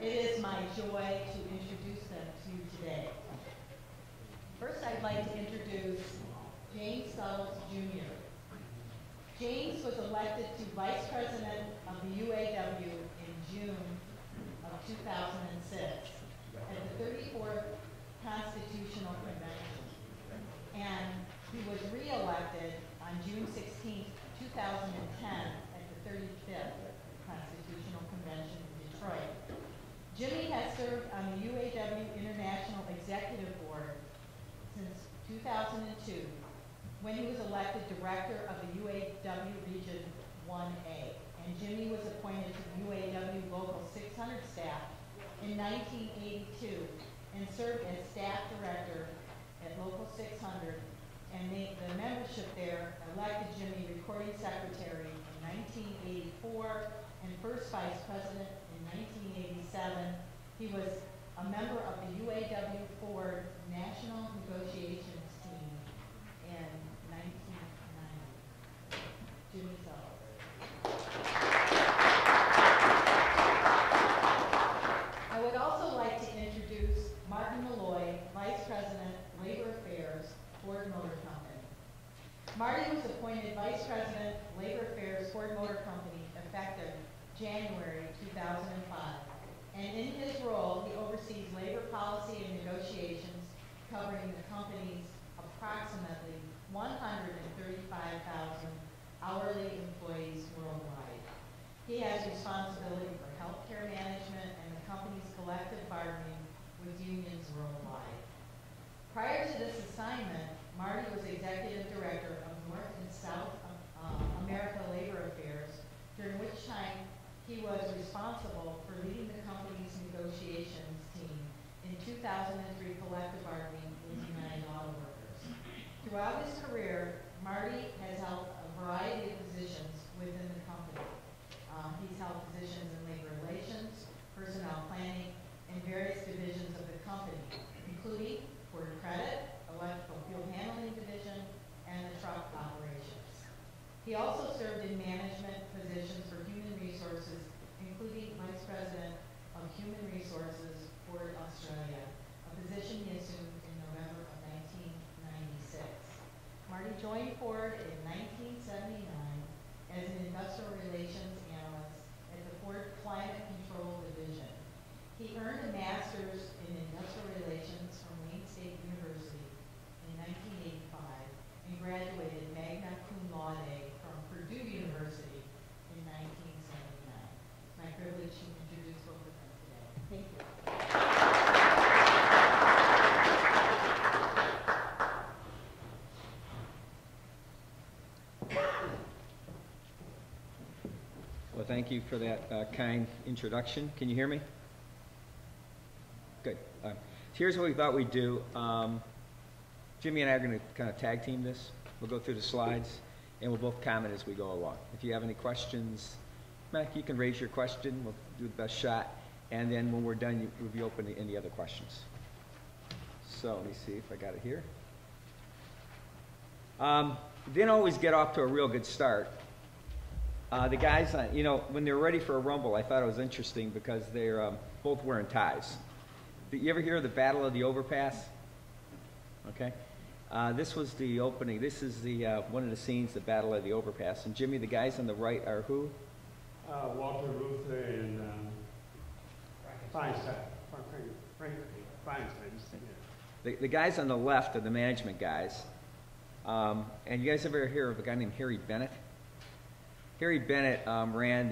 It is my joy to introduce them to you today. First, I'd like to introduce James Southwell Jr. James was elected to Vice President of the UAW in June of 2006 at the 34th Constitutional Convention. And he was re-elected on June 16, 2010 at the 35th Constitutional Convention in Detroit. Jimmy has served on the UAW International Executive Board since 2002, when he was elected director of the UAW Region 1A. And Jimmy was appointed to the UAW Local 600 staff in 1982 and served as staff director at Local 600, and the membership there elected Jimmy recording secretary in 1984 and first vice president in 1987. He was a member of the UAW Ford National Negotiations team in 1990. Jimmy Southwell. I would also like to introduce Martin Mulloy, Vice President, Labor Affairs, Ford Motor Company. Martin was appointed Vice President, Labor Affairs, Ford Motor Company, effective January 2005. And in his role, he oversees labor policy and negotiations covering the company's approximately 135,000 hourly employees worldwide. He has responsibility for healthcare management and the company's collective bargaining with unions worldwide. Prior to this assignment, Marty was executive director of North and South America Labor Affairs, during which time he was responsible for leading the company's negotiations team in 2003 collective bargaining with United Auto Workers. Throughout his career, Marty has held a variety of positions within the company. He's held positions in labor relations, personnel planning, and various divisions of the company, including Ford Credit, Electrical Fuel Handling Division, and the truck operations. He also served in management positions for human resources, including Vice President of Human Resources, Ford Australia, a position he assumed in November of 1996. Marty joined Ford in 1979 as an industrial relations analyst at the Ford Climate Control Division. He earned a master's in industrial relations from Wayne State University in 1985 and graduated magna cum laude from Purdue University in 1979. It's my privilege to introduce both of them today. Thank you. Well, thank you for that kind introduction. Can you hear me? Good. Here's what we thought we'd do. Jimmy and I are going to kind of tag team this. We'll go through the slides, and we'll both comment as we go along. If you have any questions, Mac, you can raise your question. We'll do the best shot. And then when we're done, we'll be open to any other questions. So let me see if I got it here. Didn't always get off to a real good start. The guys, when they were ready for a rumble, I thought it was interesting because they're both wearing ties. Did you ever hear of the Battle of the Overpass? Okay. This was the opening. This is the one of the scenes, the Battle of the Overpass. And Jimmy, the guys on the right are who? Walter Ruth and Feinstein. Feinstein. The guys on the left are the management guys. And you guys ever hear of a guy named Harry Bennett? Harry Bennett ran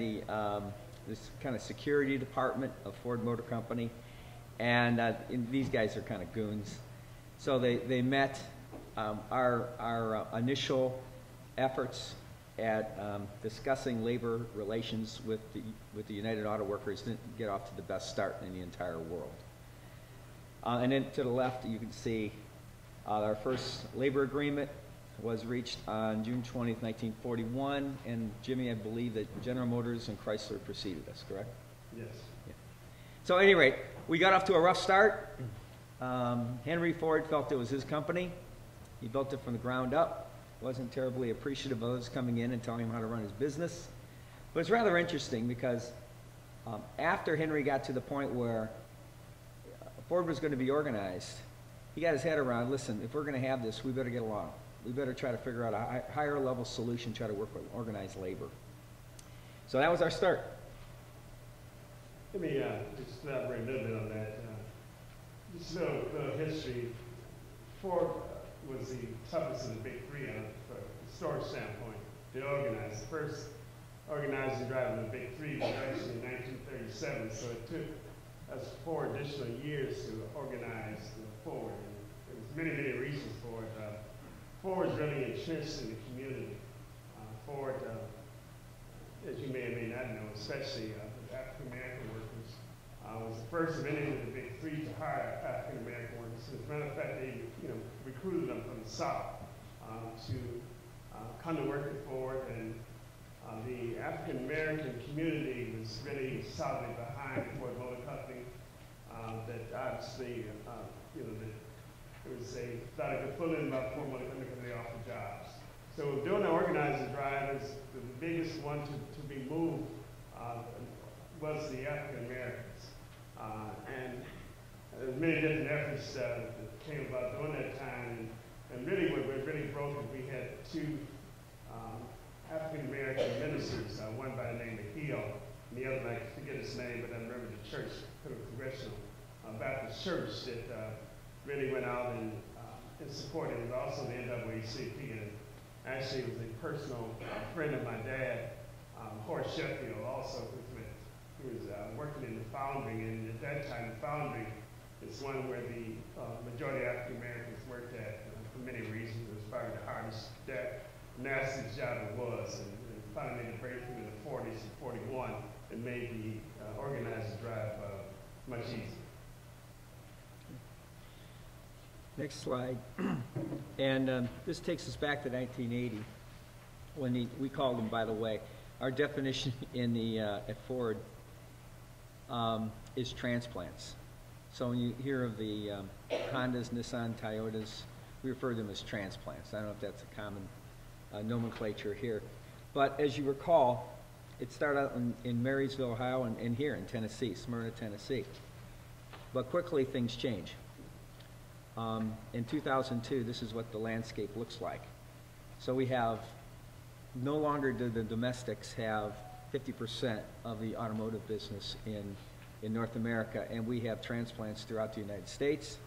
this kind of security department of Ford Motor Company, and these guys are kind of goons. So they met. Our initial efforts at discussing labor relations with the United Auto Workers didn't get off to the best start in the entire world. And then to the left, you can see our first labor agreement was reached on June 20th, 1941, and Jimmy, I believe that General Motors and Chrysler preceded us, correct? Yes. Yeah. So at any rate, we got off to a rough start. Henry Ford felt it was his company. He built it from the ground up. Wasn't terribly appreciative of others coming in and telling him how to run his business. But it's rather interesting because After Henry got to the point where Ford was going to be organized, he got his head around, listen, if we're going to have this, we better get along. We better try to figure out a higher level solution, try to work with organized labor. So that was our start. Let me just elaborate a little bit on that. Just a little history. Ford was the toughest of the big three from a historic standpoint to organize. The first organizing drive of the big three was actually in 1937, so it took us 4 additional years to organize Ford. And there was many, many reasons for it. Ford was really entrenched in the community. Ford, as you may or may not know, especially with African American workers, was the first of any of the big three to hire African American workers. As a matter of fact, they recruited them from the South to come to work at Ford, and the African American community was really solidly behind the Ford Motor Company. That obviously, there was a lot of good feeling about Ford Motor Company because they offered jobs. So during the organizing drive, the biggest one to be moved was the African Americans. And there were many different efforts that came about during that time. And really what really broke it, we had 2 African American ministers, one by the name of Gail, and the other, I forget his name, but I remember the church, Congregational Baptist Church, that really went out and supported it, also the NAACP. And actually, it was a personal friend of my dad, Horace Sheffield, also, who was working in the foundry. And at that time, the foundry is one where the majority of African Americans worked at for many reasons. It was probably the hardest, nastiest job it was. And finally made a breakthrough in the 40s and 41 and made the organizing drive much easier. Next slide. And this takes us back to 1980, when we called them, by the way, our definition in the at Ford is transplants. So when you hear of the Hondas, Nissan, Toyotas, we refer to them as transplants. I don't know if that's a common nomenclature here. But as you recall, it started out in Marysville, Ohio, and here in Tennessee, Smyrna, Tennessee. But quickly things change. In 2002, this is what the landscape looks like. So we have, no longer do the domestics have 50% of the automotive business in North America, and we have transplants throughout the United States.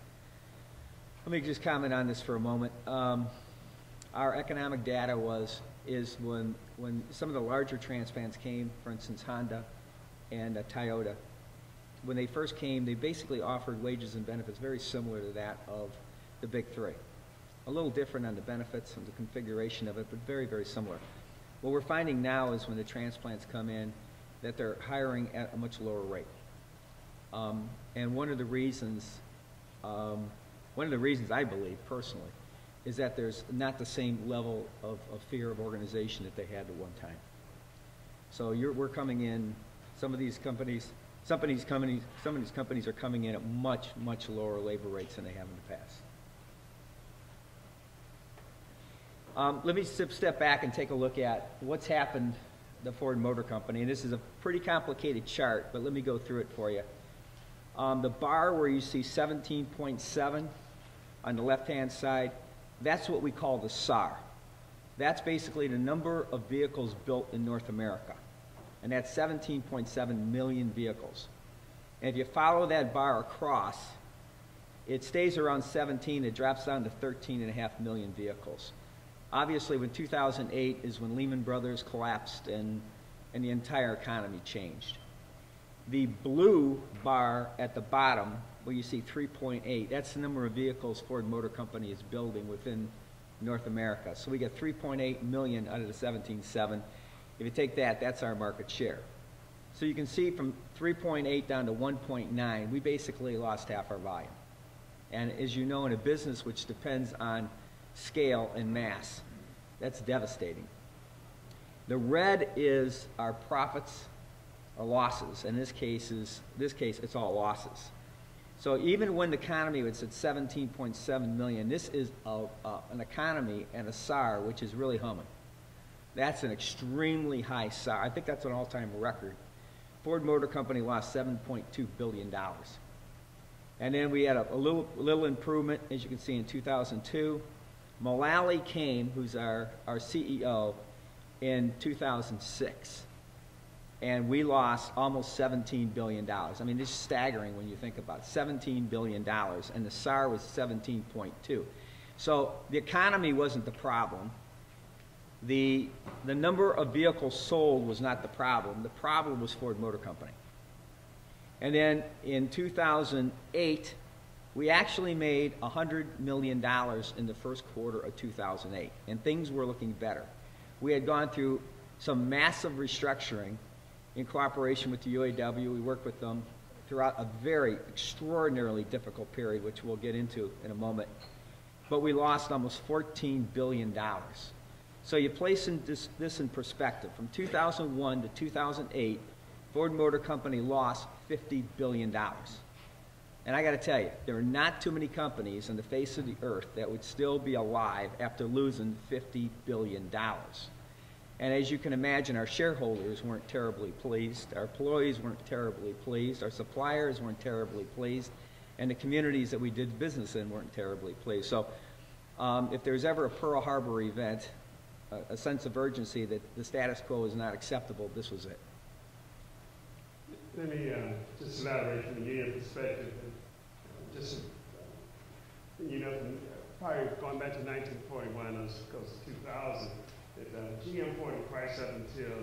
Let me just comment on this for a moment. Our economic data is when some of the larger transplants came, for instance, Honda and Toyota. When they first came, they basically offered wages and benefits very similar to that of the big three. A little different on the benefits and the configuration of it, but very, very similar. What we're finding now is when the transplants come in, that they're hiring at a much lower rate. And one of the reasons I believe personally is that there's not the same level of fear of organization that they had at one time. So we're coming in, some of these companies are coming in at much, much lower labor rates than they have in the past. Let me step back and take a look at what's happened to the Ford Motor Company. And this is a pretty complicated chart, but let me go through it for you. The bar where you see 17.7 on the left-hand side, that's what we call the SAR. That's basically the number of vehicles built in North America. And that's 17.7 million vehicles. And if you follow that bar across, it stays around 17, it drops down to 13.5 million vehicles. Obviously, when 2008 is when Lehman Brothers collapsed and the entire economy changed. The blue bar at the bottom, where you see 3.8, that's the number of vehicles Ford Motor Company is building within North America. So we get 3.8 million out of the 17.7. If you take that, that's our market share. So you can see from 3.8 down to 1.9, we basically lost half our volume. And as you know, in a business which depends on scale and mass, that's devastating. The red is our profits or losses. In this case, it's all losses. So even when the economy was at 17.7 million, this is an economy and a SAR which is really humming. That's an extremely high SAR. I think that's an all-time record Ford Motor Company lost $7.2 billion. And then we had a little improvement, as you can see, in 2002. Mulloy came, who's our CEO, in 2006. And we lost almost $17 billion. I mean, this is staggering when you think about it. $17 billion, and the SAR was 17.2. So the economy wasn't the problem. The number of vehicles sold was not the problem. The problem was Ford Motor Company. And then in 2008, we actually made $100 million in the first quarter of 2008, and things were looking better. We had gone through some massive restructuring in cooperation with the UAW. We worked with them throughout a very extraordinarily difficult period, which we'll get into in a moment. But we lost almost $14 billion. So you place this in perspective. From 2001 to 2008, Ford Motor Company lost $50 billion. And I got to tell you, there are not too many companies on the face of the earth that would still be alive after losing $50 billion. And as you can imagine, our shareholders weren't terribly pleased, our employees weren't terribly pleased, our suppliers weren't terribly pleased, and the communities that we did business in weren't terribly pleased. So if there's ever a Pearl Harbor event, a sense of urgency that the status quo is not acceptable, this was it. Let me just elaborate from the union perspective. Probably going back to 1941, goes to 2000, that GM Ford price up until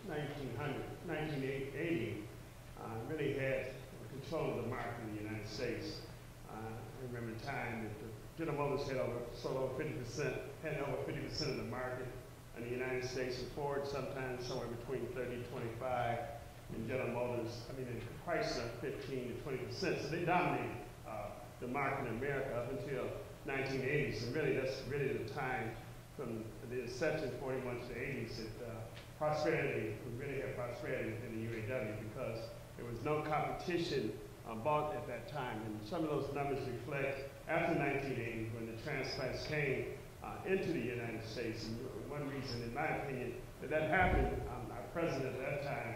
1980 really had control of the market in the United States. I remember a time that the General Motors had over 50% of the market in the United States, and Ford sometimes somewhere between 30 and 25, and General Motors, Chrysler 15 to 20%. So they dominated the market in America up until 1980s, and really that's really the time from the inception 41 to the 80s that we really had prosperity within the UAW because there was no competition bought at that time. And some of those numbers reflect after 1980 when the transplants came into the United States. And one reason, in my opinion, that happened, our president at that time,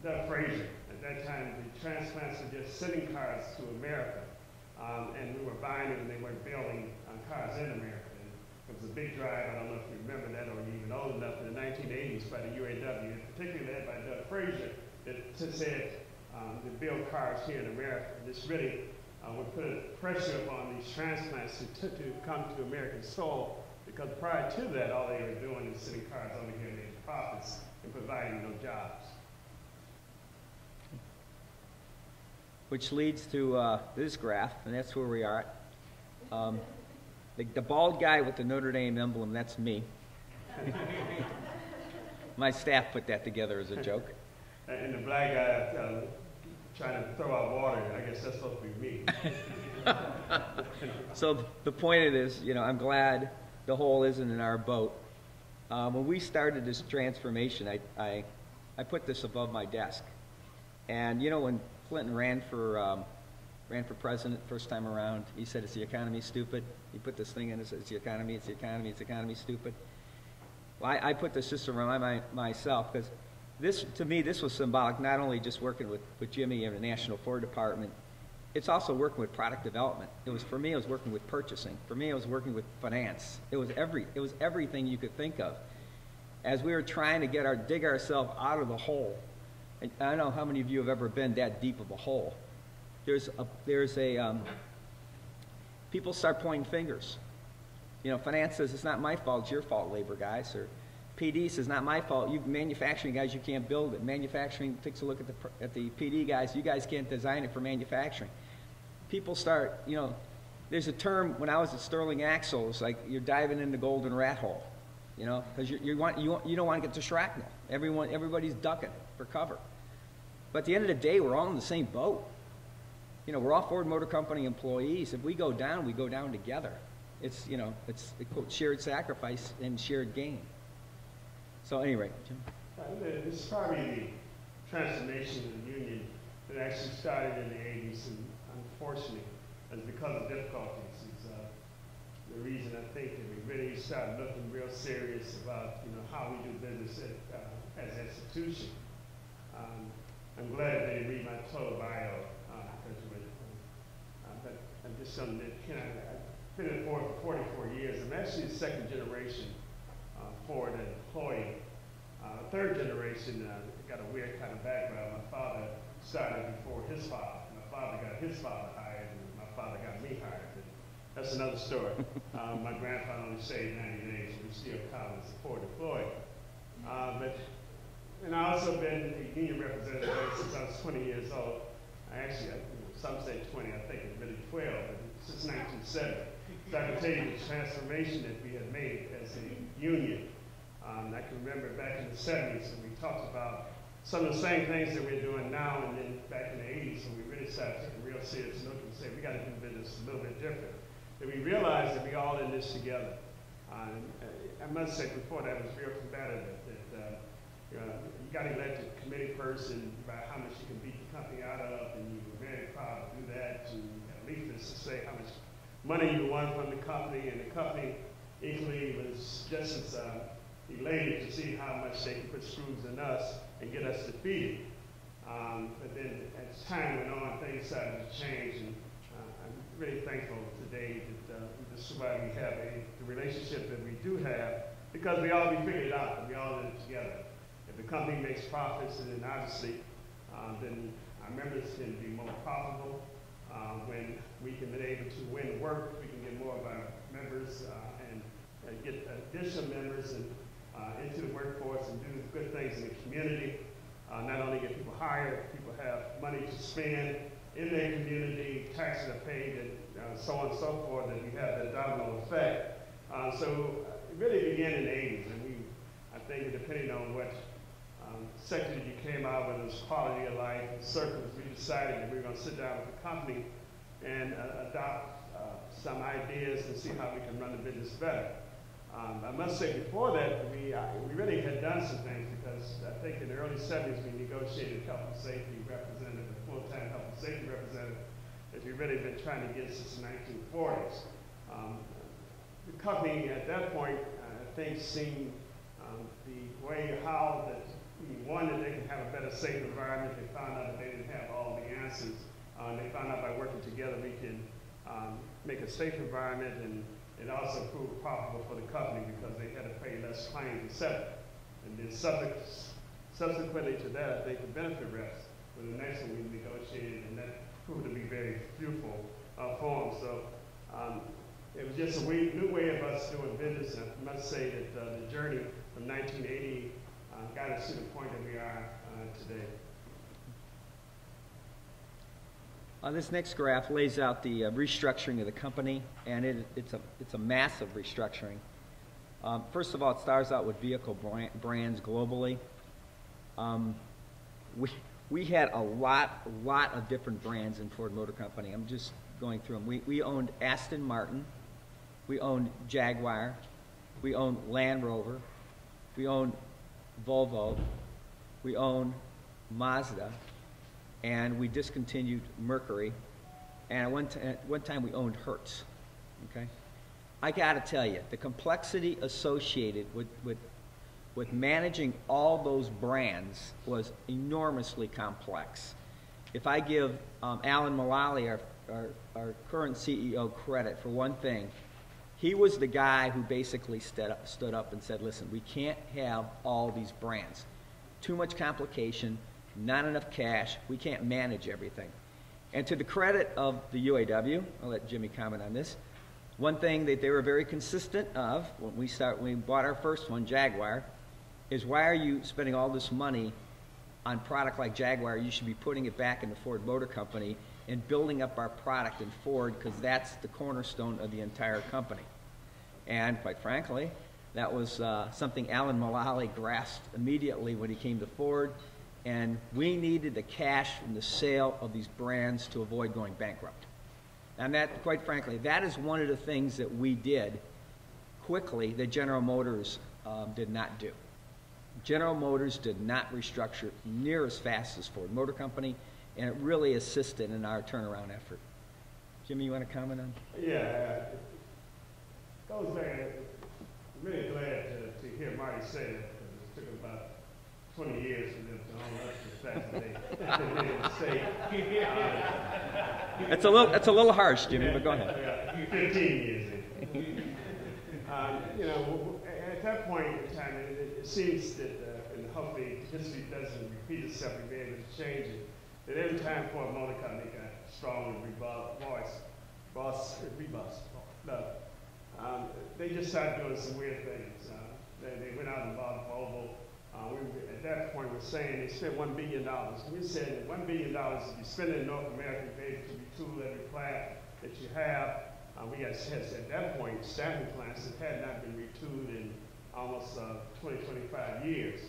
Doug Frazier, at that time the transplants were just sending cars to America. And we were buying them and they weren't building cars in America. And it was a big drive, I don't know if you remember that or you're even old enough, in the 1980s by the UAW, and particularly led by Doug Frazier, that said to build cars here in America. And this really would put pressure upon these transplants to come to American soil, because prior to that, all they were doing is sending cars over here and making profits and providing no jobs. Which leads to this graph, and that's where we are. The bald guy with the Notre Dame emblem, that's me. My staff put that together as a joke. And the black guy trying to throw out water, I guess that's supposed to be me. So the point of this, I'm glad the hole isn't in our boat. When we started this transformation, I put this above my desk. And when Clinton ran for president first time around, he said, "Is the economy stupid?" He put this thing in and said, "It's the economy, it's the economy, it's the economy stupid." Well, I put this just to remind myself, because to me, this was symbolic, not only just working with Jimmy and the National Ford Department, it's also working with product development. For me, it was working with purchasing. For me, it was working with finance. It was everything you could think of. As we were trying to dig ourselves out of the hole, and I don't know how many of you have ever been that deep of a hole. People start pointing fingers. Finance says, "It's not my fault, it's your fault, labor guys." Or PD says, "Not my fault, you manufacturing guys, you can't build it." Manufacturing takes a look at the PD guys, "You guys can't design it for manufacturing." People start, there's a term when I was at Sterling Axle, it's like you're diving in the golden rat hole, because you don't want to get to shrapnel. Everybody's ducking for cover. But at the end of the day, we're all in the same boat. We're all Ford Motor Company employees. If we go down together. It's quote, shared sacrifice and shared gain. So anyway, Jim. It's probably the transformation of the union that actually started in the 80s, and unfortunately, is because of difficulties. It's the reason I think that we really started looking real serious about how we do business as an institution. I'm glad they read my total bio, but I'm just something that, I've been in Ford for 44 years. I'm actually a second generation Ford employee. Third generation, got a weird kind of background. My father started before his father. My father got his father hired, and my father got me hired. But that's another story. My grandfather only stayed 90 days, so we still count as a Ford employee. And I also been a union representative since I was 20 years old. Some say 20, I think it's really 12, but since 1970. So I can tell you the transformation that we had made as a union. I can remember back in the 70s when we talked about some of the same things that we're doing now, and then back in the 80s when we really started taking a real serious look and say we got to do business a little bit different. That we realized that we all in this together. I must say before that was real competitive. That you got elected committee person about how much you can beat the company out of, and you were very proud to do that. And you got leaflets to say how much money you won from the company, and the company equally was just as elated to see how much they could put screws in us and get us defeated. But then as time went on, things started to change, and I'm really thankful today that this is why we have the relationship that we do have, because we figured it out, and we all in it together. If the company makes profits, and then obviously, then our members can be more profitable. When we can be able to win work, we can get more of our members and get additional members into the workforce and do good things in the community. Not only get people hired, people have money to spend in their community, taxes are paid, and so on and so forth, and we have that domino effect. So it really began in the 80s, and I think depending on what sector you came out with, it was quality of life and circles, we decided that we were going to sit down with the company and adopt some ideas and see how we can run the business better. I must say before that, we really had done some things, because I think in the early 70s we negotiated health and safety representative, a full-time health and safety representative, that we've really been trying to get since the 1940s. The company at that point, I think, seen the way how that one, that they could have a better, safe environment. They found out that they didn't have all the answers. They found out by working together we can make a safe environment, and it also proved profitable for the company because they had to pay less claims, etc. And then subsequently to that, I think the benefit reps were the next one we negotiated, and that proved to be very fruitful for them. So it was just a new way of us doing business. And I must say that the journey from 1980 got us to the point that we are today. This next graph lays out the restructuring of the company, and it's a massive restructuring. First of all, it starts out with vehicle brands globally. We had a lot of different brands in Ford Motor Company. I'm just going through them. We owned Aston Martin, we owned Jaguar, we owned Land Rover, we owned Volvo, we owned Mazda, and we discontinued Mercury, and at one time we owned Hertz. Okay, I got to tell you, the complexity associated with managing all those brands was enormously complex. If I give Alan Mulloy, our current CEO, credit for one thing, he was the guy who basically stood up and said, listen, we can't have all these brands. Too much complication, not enough cash, we can't manage everything. And to the credit of the UAW, I'll let Jimmy comment on this, one thing that they were very consistent of when we bought our first one, Jaguar, is why are you spending all this money on a product like Jaguar? You should be putting it back in the Ford Motor Company and building up our product in Ford, because that's the cornerstone of the entire company. And quite frankly, that was something Alan Mulloy grasped immediately when he came to Ford, and we needed the cash from the sale of these brands to avoid going bankrupt. And that, quite frankly, that is one of the things that we did quickly that General Motors did not do. General Motors did not restructure near as fast as Ford Motor Company, and it really assisted in our turnaround effort. Jimmy, you want to comment on? Yeah, it goes back. I'm really glad to hear Marty say that, because it took about 20 years for them to own up to the fact that they made a mistake. It's a little harsh, Jimmy, but go ahead. 15 years. You know, at that point in time, it seems that, and hopefully history doesn't repeat itself, we'll be able to change it, that every time Ford Motor Company got strong and they just started doing some weird things. They went out and bought Volvo. At that point, we're saying they spent $1 billion. We said that $1 billion, if you spend it in North America, you're able to retool every plant that you have. We got at that point stamping plants that had not been retooled in almost 20, 25 years.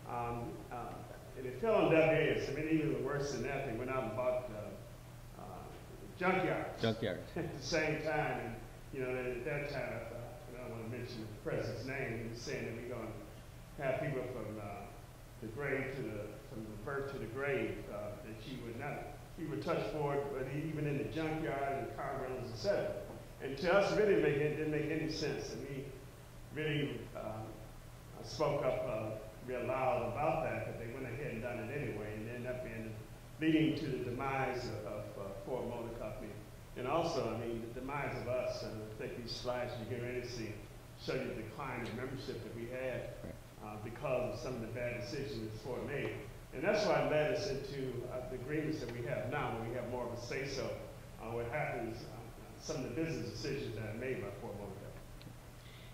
And it fell on deaf ears. I mean, even worse than that, they went out and bought junkyards. Junkyards. At the same time, and you know, at that time, I don't want to mention the president's name. He was saying that we're going to have people from the grave to from the birth to the grave that he would touch Ford, but even in the junkyard and car rentals, etc. And to us, really didn't make any sense. And we really spoke up real loud about that, but they went ahead and done it anyway, and ended up leading to the demise of Ford Motor Company. And also, I mean, the demise of us, and I think these slides you're getting ready to see show you the decline in membership that we had because of some of the bad decisions that Ford made. And that's why it led us into the agreements that we have now, where we have more of a say-so what happens, some of the business decisions that are made by Ford Motor Company.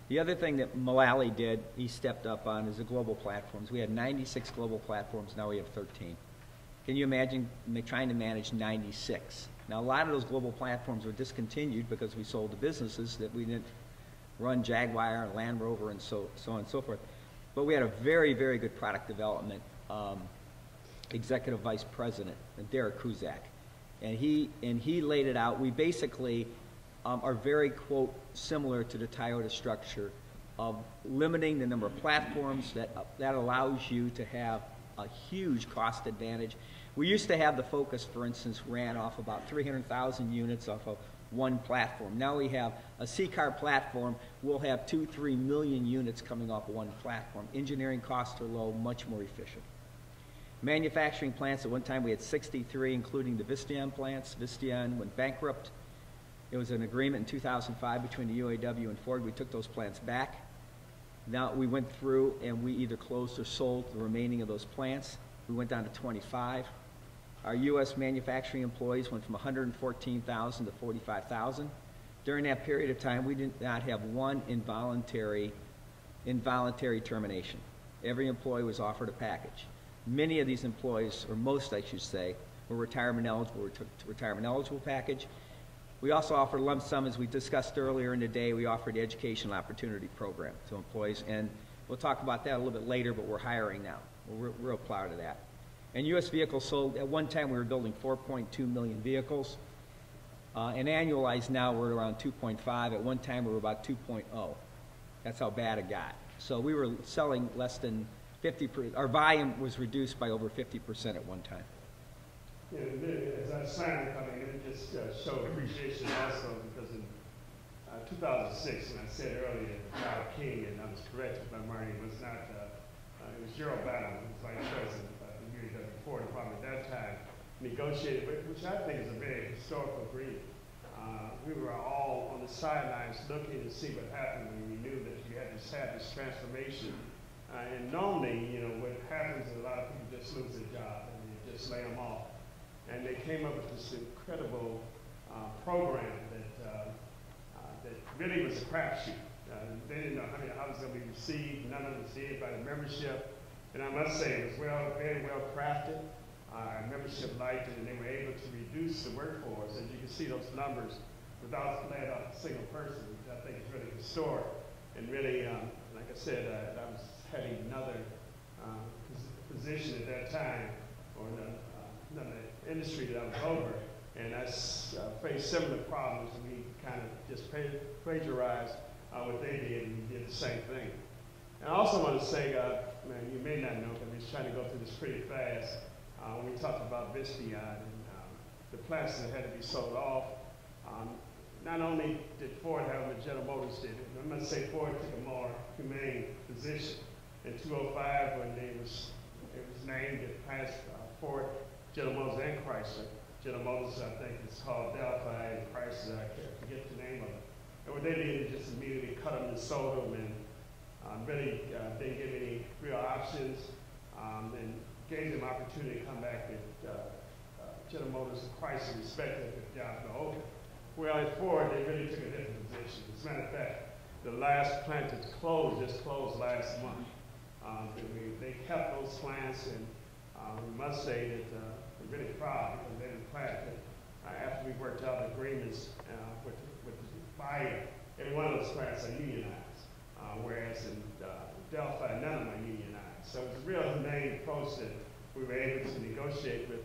The other thing that Mulloy did, he stepped up on, is the global platforms. We had 96 global platforms, now we have 13. Can you imagine trying to manage 96? Now, a lot of those global platforms were discontinued because we sold to businesses that we didn't run Jaguar and Land Rover and so on and so forth. But we had a very, very good product development executive vice president, Derek Kuzak. And he laid it out. We basically are very, quote, similar to the Toyota structure of limiting the number of platforms that allows you to have a huge cost advantage. We used to have the Focus, for instance, ran off about 300,000 units off of one platform. Now we have a C-car platform. We'll have 2-3 million units coming off one platform. Engineering costs are low, much more efficient. Manufacturing plants, at one time we had 63, including the Visteon plants. Visteon went bankrupt. It was an agreement in 2005 between the UAW and Ford. We took those plants back. Now we went through and we either closed or sold the remaining of those plants. We went down to 25. Our U.S. manufacturing employees went from 114,000 to 45,000. During that period of time, we did not have one involuntary termination. Every employee was offered a package. Many of these employees, or most I should say, were retirement eligible. We took a retirement eligible package. We also offered lump sum, as we discussed earlier in the day. We offered the educational opportunity program to employees, and we'll talk about that a little bit later, but we're hiring now. We're real proud of that. And U.S. vehicles sold, at one time we were building 4.2 million vehicles. And annualized now we're around 2.5. At one time we were about 2.0. That's how bad it got. So we were selling less than 50%. Our volume was reduced by over 50% at one time. Yeah, as I signed coming in, it just showed appreciation also because in 2006, and I said earlier, John King, and I was corrected by Marty, was not, it was Gerald Bannon, who was vice president of the UAW Ford Department at that time, negotiated, which I think is a very historical agreement. We were all on the sidelines looking to see what happened when we knew that you had this transformation. And normally, you know, what happens is a lot of people just lose their job and you just lay them off. And they came up with this incredible program that really was a crapshoot. They didn't know how it was going to be received. None of it was did by the membership. And I must say, it was very well crafted. Our membership liked it, and they were able to reduce the workforce. As you can see those numbers without laying off a single person, which I think is really historic. And really, like I said, I was heading another position at that time, or another industry that I was over, and I faced similar problems, and we kind of just plagiarized what they did, and we did the same thing. And I also want to say, man, you may not know, because we're trying to go through this pretty fast. When we talked about Visteon and the plants that had to be sold off, not only did Ford have them, but General Motors did it. I must say Ford took a more humane position. In 2005, when they was it was named, it passed Ford, General Motors, and Chrysler. General Motors, I think it's called Delphi, and Chrysler, I can't forget the name of it. And what they did is just immediately cut them and sold them, and really didn't give any real options, and gave them opportunity to come back and General Motors and Chrysler respected the jobs were open. Well, at Ford, they really took a different position. As a matter of fact, the last plant that's closed just closed last month. They kept those plants, and we must say that we're really proud because they didn't plant it. After we worked out agreements with the buyer, every one of those plants are unionized, whereas in Delphi, none of them are unionized. So it's a real humane approach that we were able to negotiate with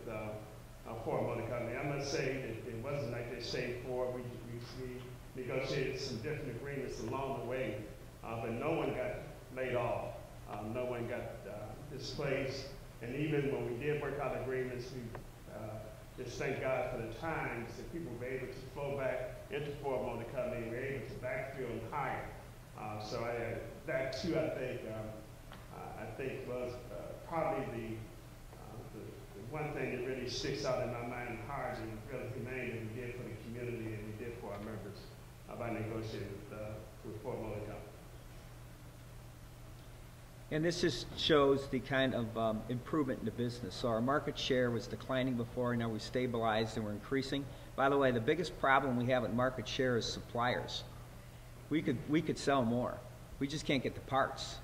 Ford Motor Company. I must say that it wasn't like they stayed for. We negotiated some different agreements along the way, but no one got laid off. No one got displaced. And even when we did work out agreements, we just thank God for the times that people were able to flow back into Ford Motor Company and were able to backfill and hire. So that too, I think was probably the one thing that really sticks out in my mind and heart and really humane that we did for the community and we did for our members by negotiating with Ford Motor Company. And this just shows the kind of improvement in the business. So our market share was declining before, now we've stabilized and we're increasing. By the way, the biggest problem we have at market share is suppliers. We could sell more. We just can't get the parts.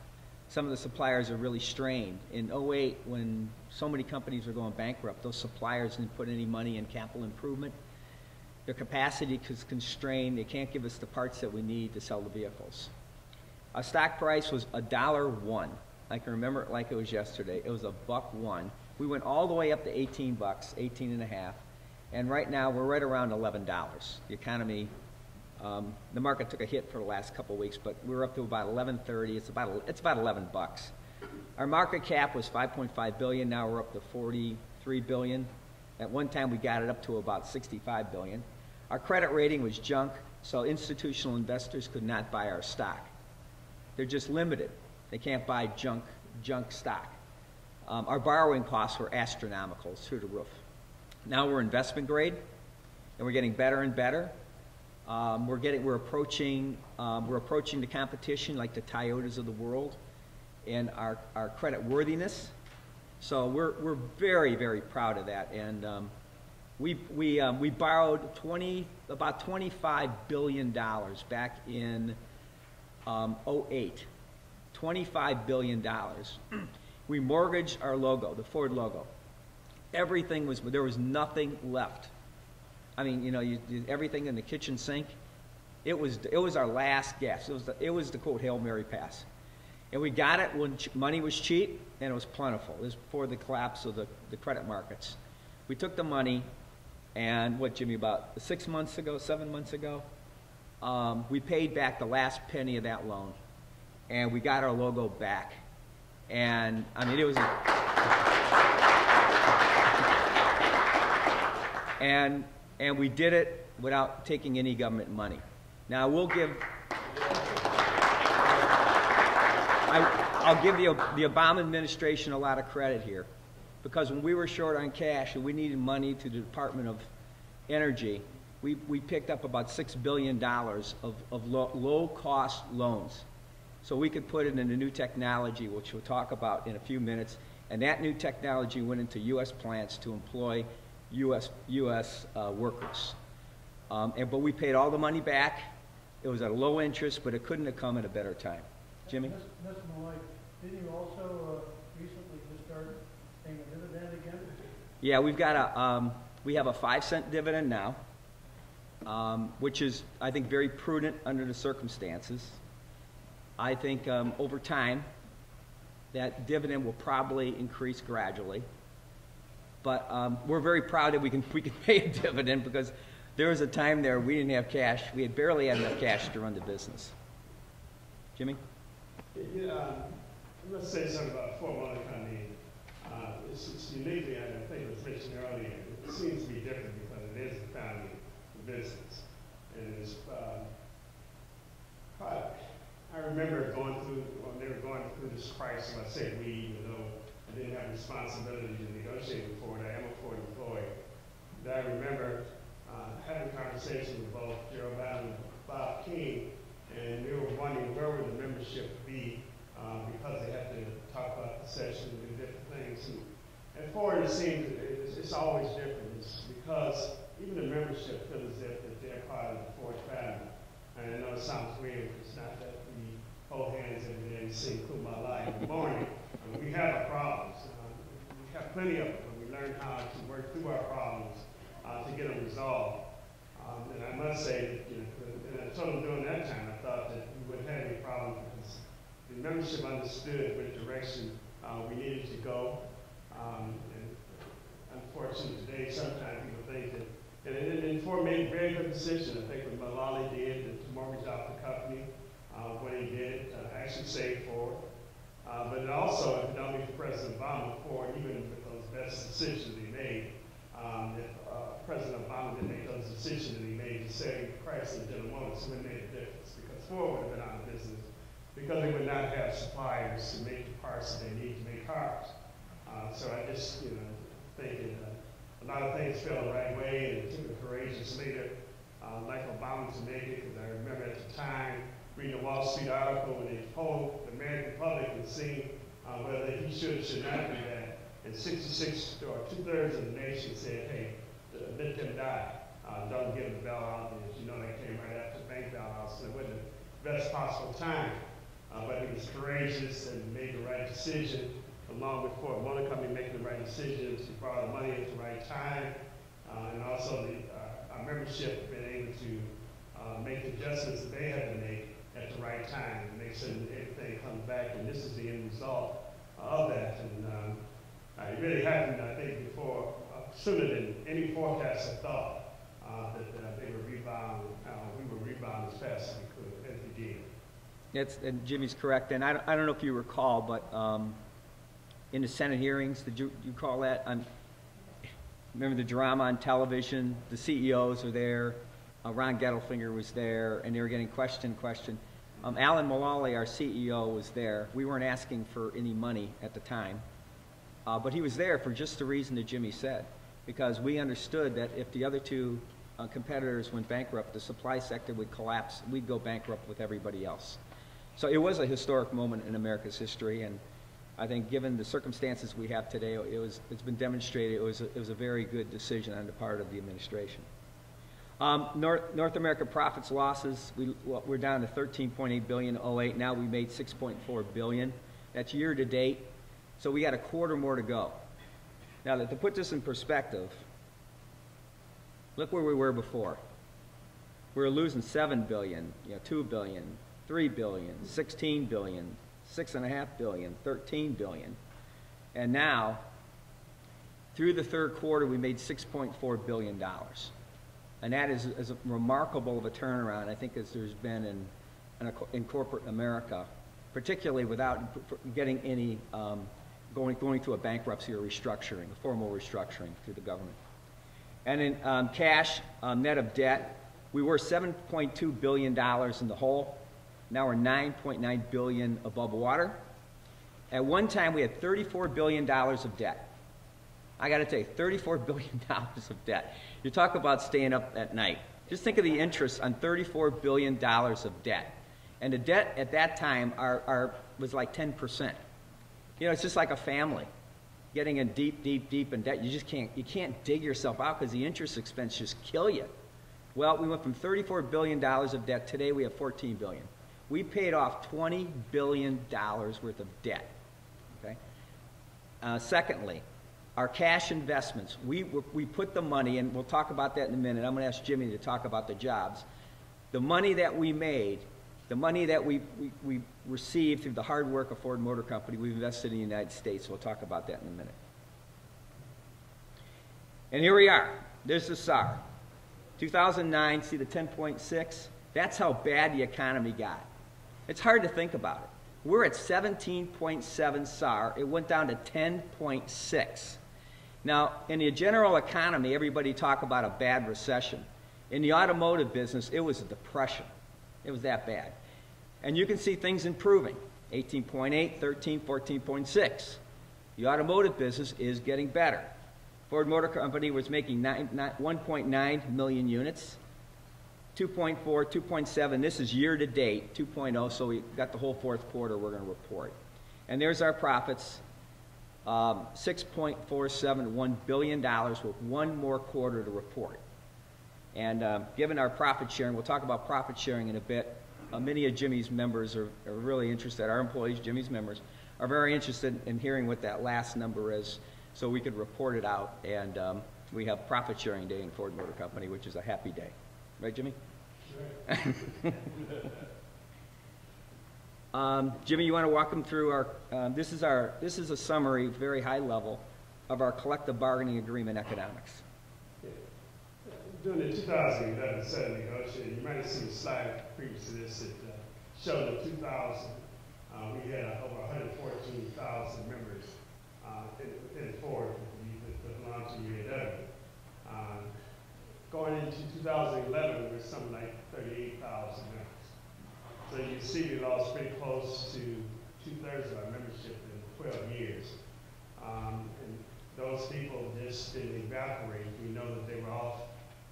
Some of the suppliers are really strained. In '08, when so many companies were going bankrupt, those suppliers didn't put any money in capital improvement. Their capacity is constrained. They can't give us the parts that we need to sell the vehicles. Our stock price was $1.01. I can remember it like it was yesterday. It was $1.01. We went all the way up to 18 bucks, 18 and a half, and right now we're right around $11. The economy, the market took a hit for the last couple of weeks, but we're up to about 11.30. It's about 11 bucks. Our market cap was 5.5 billion. Now we're up to 43 billion. At one time we got it up to about 65 billion. Our credit rating was junk, so institutional investors could not buy our stock. They're just limited. They can't buy junk stock. Our borrowing costs were astronomical, through the roof. Now we're investment grade, and we're getting better and better. We're approaching the competition like the Toyotas of the world, and our credit worthiness. So we're very, very proud of that. And we borrowed about $25 billion back in '08. $25 billion. We mortgaged our logo, the Ford logo. Everything was, there was nothing left. I mean, you know, everything in the kitchen sink, it was our last gasp. It was the quote Hail Mary pass. And we got it when money was cheap and it was plentiful. This was before the collapse of the credit markets. We took the money, and what, Jimmy, about 7 months ago, we paid back the last penny of that loan, and we got our logo back. And I mean, it was and we did it without taking any government money. Now we'll give, I'll give the Obama administration a lot of credit here, because when we were short on cash and we needed money to the Department of Energy, we picked up about $6 billion of low-cost loans. So we could put it in a new technology, which we'll talk about in a few minutes, and that new technology went into U.S. plants to employ U.S. workers. But we paid all the money back. It was at a low interest, but it couldn't have come at a better time. Jimmy? Mr. Mulloy, didn't you also recently just start paying a dividend again? Yeah, we have a 5-cent dividend now, which is, I think, very prudent under the circumstances. I think over time, that dividend will probably increase gradually. But we're very proud that we can pay a dividend, because there was a time there we didn't have cash. We had barely had enough cash to run the business. Jimmy? Yeah, I must say something about Ford Motor Company. It's uniquely, I think it was mentioned earlier, it seems to be different because it is a family business. And it's, I remember when they were going through this crisis, I say we, even though didn't have responsibility to negotiate with Ford. I am a Ford employee. I remember having conversations with both Gerald Biden and Bob King, and they were wondering where would the membership be because they had to talk about the session and do different things. And Ford, it seems it's always different. It's because even the membership feels as if that they're part of the Ford family. And I know it sounds weird. It's not that we hold hands every day and sing Kumbaya in the morning. We have our problems. We have plenty of them, but we learn how to work through our problems to get them resolved. And I must say that, and I told them during that time, I thought that we wouldn't have any problem because the membership understood which direction we needed to go. And unfortunately today, sometimes people think that, and Ford made a very good decision. I think what Mulloy did to mortgage off the company, what he did, actually saved Ford. But it also, if it don't be for President Obama, Ford, even with those best decisions he made, if President Obama didn't make those decisions that he made to save Chrysler and General Motors, it would have made a difference because Ford would have been out of business because they would not have suppliers to make the parts that they need to make cars. So I just, think that a lot of things fell the right way, and it took a courageous leader like Obama to make it, because I remember at the time reading a Wall Street article when they polled the American public and seeing whether he should or should not do that. And 66 or 2/3 of the nation said, hey, let them die. Don't give them the bailout. And as you know, that came right after the bank bailout, so it wasn't the best possible time. But he was courageous and made the right decision, along with Ford Motor Company making the right decisions. He brought the money at the right time, and also our membership been able to make the adjustments that they had to make at the right time and make sure that everything comes back. And this is the end result of that. And it really happened, I think, before, sooner than any forecast had thought that they would rebound. We would rebound as fast as we could, as we did. And Jimmy's correct. And I don't know if you recall, but in the Senate hearings, did you call that? Remember the drama on television? The CEOs were there. Ron Gettelfinger was there, and they were getting question. Alan Mulloy, our CEO, was there. We weren't asking for any money at the time, but he was there for just the reason that Jimmy said, because we understood that if the other two competitors went bankrupt, the supply sector would collapse. We'd go bankrupt with everybody else. So it was a historic moment in America's history, and I think given the circumstances we have today, it's been demonstrated it was a very good decision on the part of the administration. North America profits losses, we're down to $13.8 billion in 2008. Now we made $6.4 billion. That's year to date. So we got a quarter more to go. Now, to put this in perspective, look where we were before. We were losing $7 billion, $2 billion, $3 billion, $16 billion, $6.5 billion, $13 billion. And now, through the third quarter, we made $6.4 billion. And that is as remarkable of a turnaround, I think, as there's been in corporate America, particularly without getting any, going through a bankruptcy or restructuring, a formal restructuring through the government. And in cash, net of debt, we were $7.2 billion in the hole. Now we're $9.9 billion above water. At one time, we had $34 billion of debt. I got to tell you, $34 billion of debt. You talk about staying up at night. Just think of the interest on $34 billion of debt. And the debt at that time was like 10%. It's just like a family getting in deep in debt. You can't dig yourself out because the interest expense just kill you. Well, we went from $34 billion of debt. Today we have $14 billion. We paid off $20 billion worth of debt. Okay. Secondly, our cash investments. We put the money, and we'll talk about that in a minute. I'm going to ask Jimmy to talk about the jobs. The money that we made, the money that we received through the hard work of Ford Motor Company, we've invested in the United States. We'll talk about that in a minute. And here we are. There's the SAR. 2009, see the 10.6? That's how bad the economy got. It's hard to think about it. We're at 17.7 SAR. It went down to 10.6. Now, in the general economy, everybody talk about a bad recession. In the automotive business, it was a depression. It was that bad. And you can see things improving. 18.8, 13, 14.6. The automotive business is getting better. Ford Motor Company was making 1.9 million units, 2.4, 2.7, this is year to date, 2.0, so we got the whole fourth quarter we're going to report. And there's our profits, $6.471 billion with one more quarter to report. And given our profit sharing, we'll talk about profit sharing in a bit. Many of Jimmy's members are really interested, our employees, Jimmy's members, are very interested in hearing what that last number is so we could report it out. And we have profit sharing day in Ford Motor Company, which is a happy day. Right, Jimmy? Sure. Jimmy, you want to walk them through our, this is a summary, very high level, of our collective bargaining agreement economics. During the 2011 set negotiation, you might have seen a slide previous to this that showed in 2000 we had over 114,000 members in Ford that belonged to UAW. Going into 2011, we were something like 38,000 members. So you see we lost pretty close to 2/3 of our membership in 12 years. And those people just didn't evaporate. We know that they were off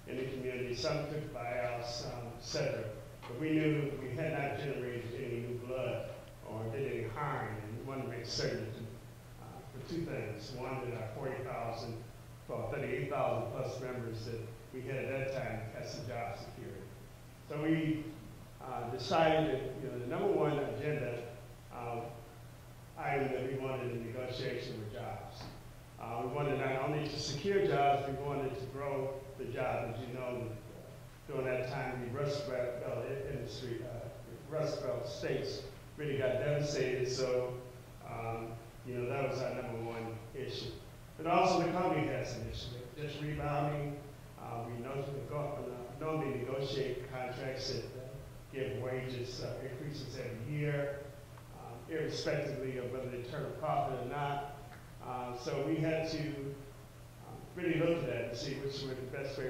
in the community. Some took buyouts, et cetera. But we knew we had not generated any new blood or did any hiring, and we wanted to make certain for two things. One, that our 40,000, well, 38,000 plus members that we had at that time had some job security. So we decided that the number one agenda item that we wanted in negotiation were jobs. We wanted not only to secure jobs, we wanted to grow the job. As you know, during that time, the Rust Belt industry, Rust Belt states really got devastated. So, that was our number one issue. But also the company has an issue. Just rebounding. We normally negotiate contracts that give wages increases every year, irrespectively of whether they turn a profit or not. So we had to really look at that and see which were the best way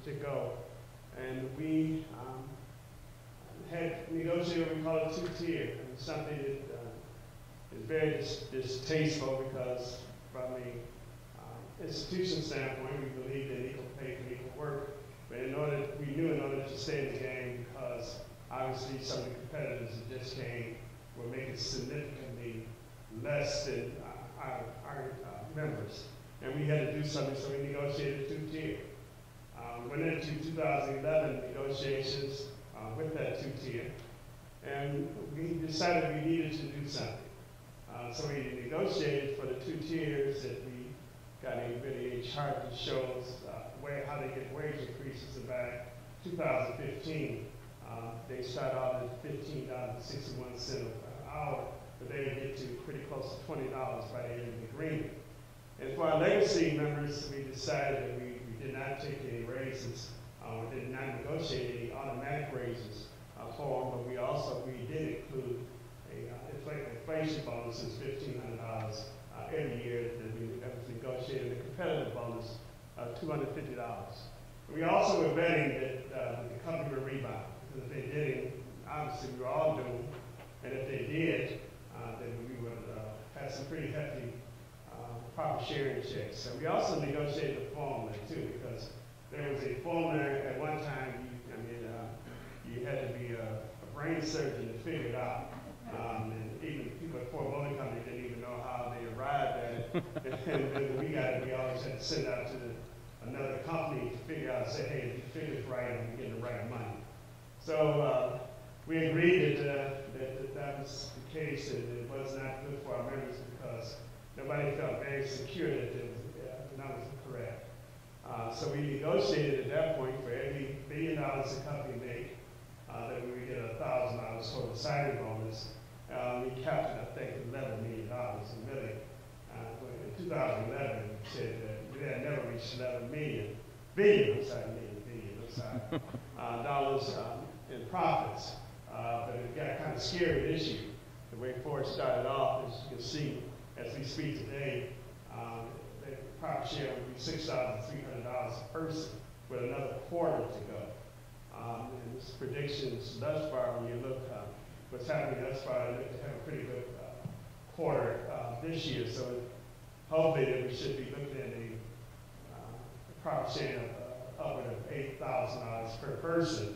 to go. And we had negotiated what we call a two-tier, and something that is very distasteful because from the institution standpoint, we believed in equal pay for equal work. But we knew in order to stay in the game, because obviously some of the competitors that just came were making significantly less than our members. And we had to do something, so we negotiated two-tier. We went into 2011 negotiations with that two-tier, and we decided we needed to do something. So we negotiated for the two tiers that we got a chart that shows how they get wage increases. And by 2015, they start off at $15.61 an hour, but they would get to pretty close to $20 by the end of the agreement. And for our legacy members, we decided that we did not take any raises, we did not negotiate any automatic raises for them, but we did include inflation bonus is $1,500 every year that was negotiated, a competitive bonus of $250. We also were betting that the company would rebound, because if they didn't, obviously we were all doomed, and if they did, then we would have some pretty hefty profit sharing checks. So we also negotiated the formula too, because there was a formula at one time. You had to be a brain surgeon to figure it out, and even people at Ford Motor Company didn't even know how they arrived at it. And when we got it, we always had to send out to another company to figure out, say, hey, if you figure it right, I'm getting the right money. So we agreed that was the case, and it was not good for our members because nobody felt very secure that the numbers were correct. So we negotiated at that point for every $1 billion the company made, that we would get $1,000 for the signing bonus. We capped it, I think, $11 million. And really, in 2011, we said that we had never reached dollars in profits. But it got kind of scary this year. The way Ford started off, as you can see, as we speak today, the profit share would be $6,300 a person with another quarter to go. And this predictions thus far, when you look what's happening thus far, they look to have a pretty good quarter this year. So hopefully that we should be looking at a profit sharing of upward of $8,000 per person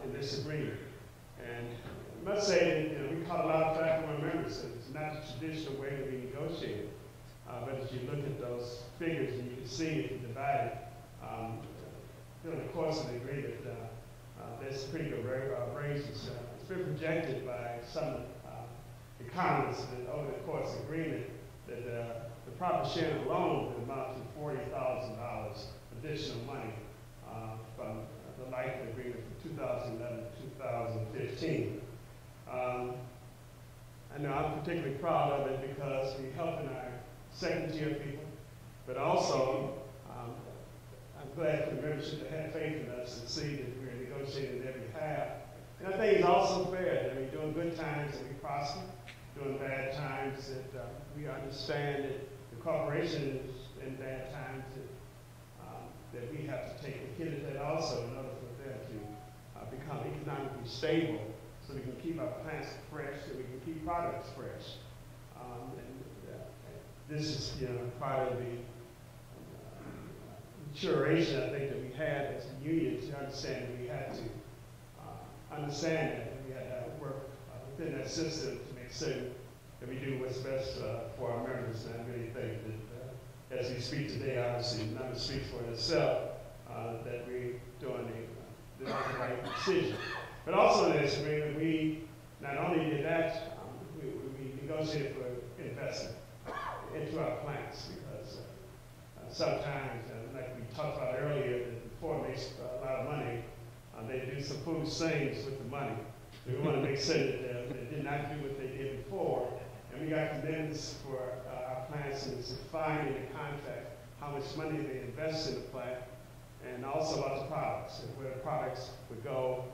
in this agreement. And I must say that we caught a lot of flack from our members. It's not the traditional way that we negotiate. But as you look at those figures, and you can see if you divide it, during the course of the agreement, there's pretty good raises. It's been projected by some economists that over the course of the agreement that the profit sharing alone would amount to $40,000 additional money from the life agreement from 2011 to 2015. I know I'm particularly proud of it because we're helping our second-tier people, but also I'm glad for the membership to have faith in us and see that we're negotiating their behalf. And I think it's also fair that we're doing good times that we prosper, doing bad times that we understand that the corporation is in bad times that we have to take a hit at that also in order for them to become economically stable so we can keep our plants fresh, so we can keep products fresh. This is, part of the maturation, I think, that we had as a union to understand that we had to understand that we had to work within that system to make certain that we do what's best for our members. And I really think that as we speak today, obviously, the number speaks for itself, that we're doing the right decision. But also in this agreement, we not only did that, we negotiated for investment into our plants because sometimes, like we talked about earlier, that Ford makes a lot of money. They do some foolish things with the money. So we want to make sure that they did not do what they did before. And we got commitments for our plants and it's defined in the contract how much money they invest in the plant and also about the products and where the products would go.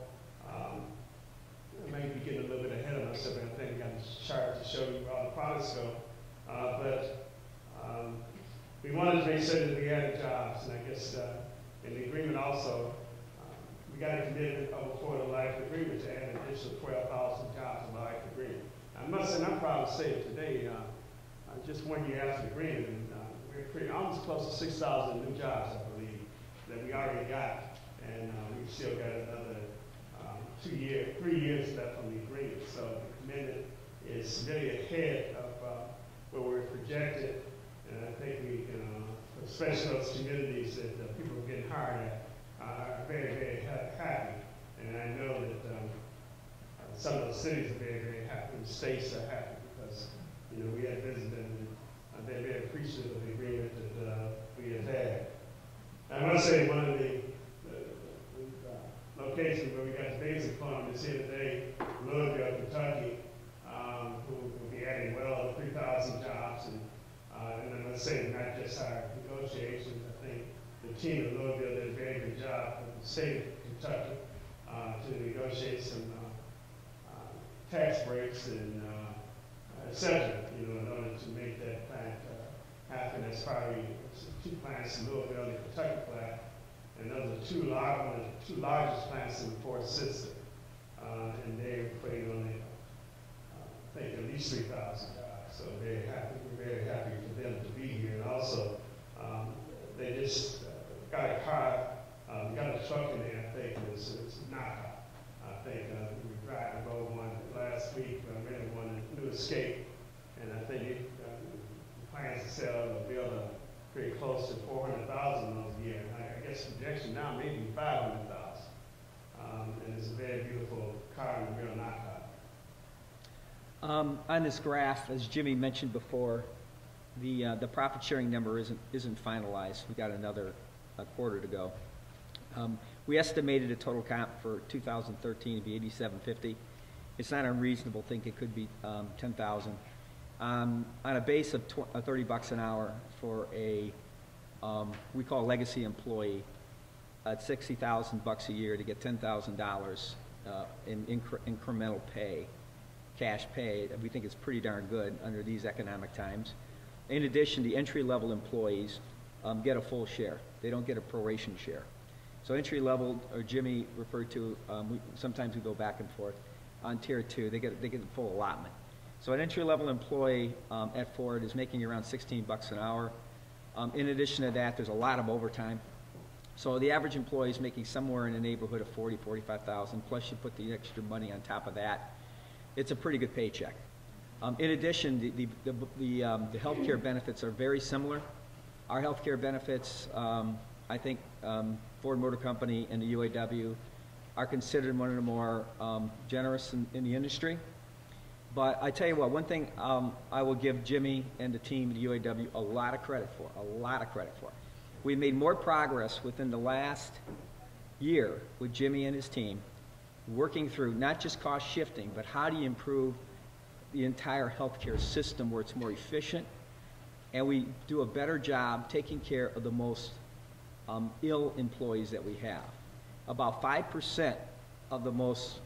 I may be getting a little bit ahead of myself, but I think I got a chart to show you where all the products go. We wanted to make sure that we added jobs, and I guess in the agreement also, we got a commitment for the life agreement to add an additional 12,000 jobs in the life agreement. I must say, and I'm proud to say it today, just 1 year after the agreement, and we're pretty almost close to 6,000 new jobs, I believe, that we already got, and we've still got another 3 years left on the agreement. So the commitment is really ahead of where we're projected, and I think we, especially those communities that people are getting hired at, are very, very happy. And I know that some of those cities are very, very happy, and states are happy because, we had visited them and they're very appreciative of the agreement that we have had. I must say one of the locations where we got the biggest employment is here today, Louisville, Kentucky, who will be adding well over 3,000 jobs. And I must say, not just our negotiations, I think the team of Louisville did a very good job with the state of Kentucky to negotiate some tax breaks and et cetera, in order to make that plant happen. That's probably 2 plants in Louisville and the Kentucky plant. And those are one of the 2 largest plants in the Ford system. And they're putting on, I think, at least 3,000 jobs. So very happy. We're very happy for them to be here. And also, they just got a car, got a truck in there, I think. It's not. I think we were driving over one last week. I rented one, a new Escape. And I think it plans to sell or build pretty close to 400,000 those a year. I guess projection now maybe 500,000. And it's a very beautiful car and a real knockout. On this graph, as Jimmy mentioned before, the profit sharing number isn't finalized. We got another quarter to go. We estimated a total comp for 2013 to be $87.50. It's not unreasonable to think it could be 10,000. On a base of $30 an hour for a we call a legacy employee, at $60,000 a year to get $10,000 in incremental pay, cash pay. We think it's pretty darn good under these economic times. In addition, the entry-level employees get a full share. They don't get a proration share. So entry-level, or Jimmy referred to, sometimes we go back and forth on tier 2. They get the full allotment. So an entry-level employee at Ford is making around 16 bucks an hour. In addition to that, there's a lot of overtime. So the average employee is making somewhere in the neighborhood of 40, 45,000, plus you put the extra money on top of that. It's a pretty good paycheck. In addition, the health care benefits are very similar. Our health care benefits, I think Ford Motor Company and the UAW are considered one of the more generous in the industry. But I tell you what, one thing I will give Jimmy and the team, the UAW, a lot of credit for. We made more progress within the last year with Jimmy and his team, working through not just cost shifting, but how do you improve the entire healthcare system where it's more efficient, and we do a better job taking care of the most ill employees that we have. About 5% of the most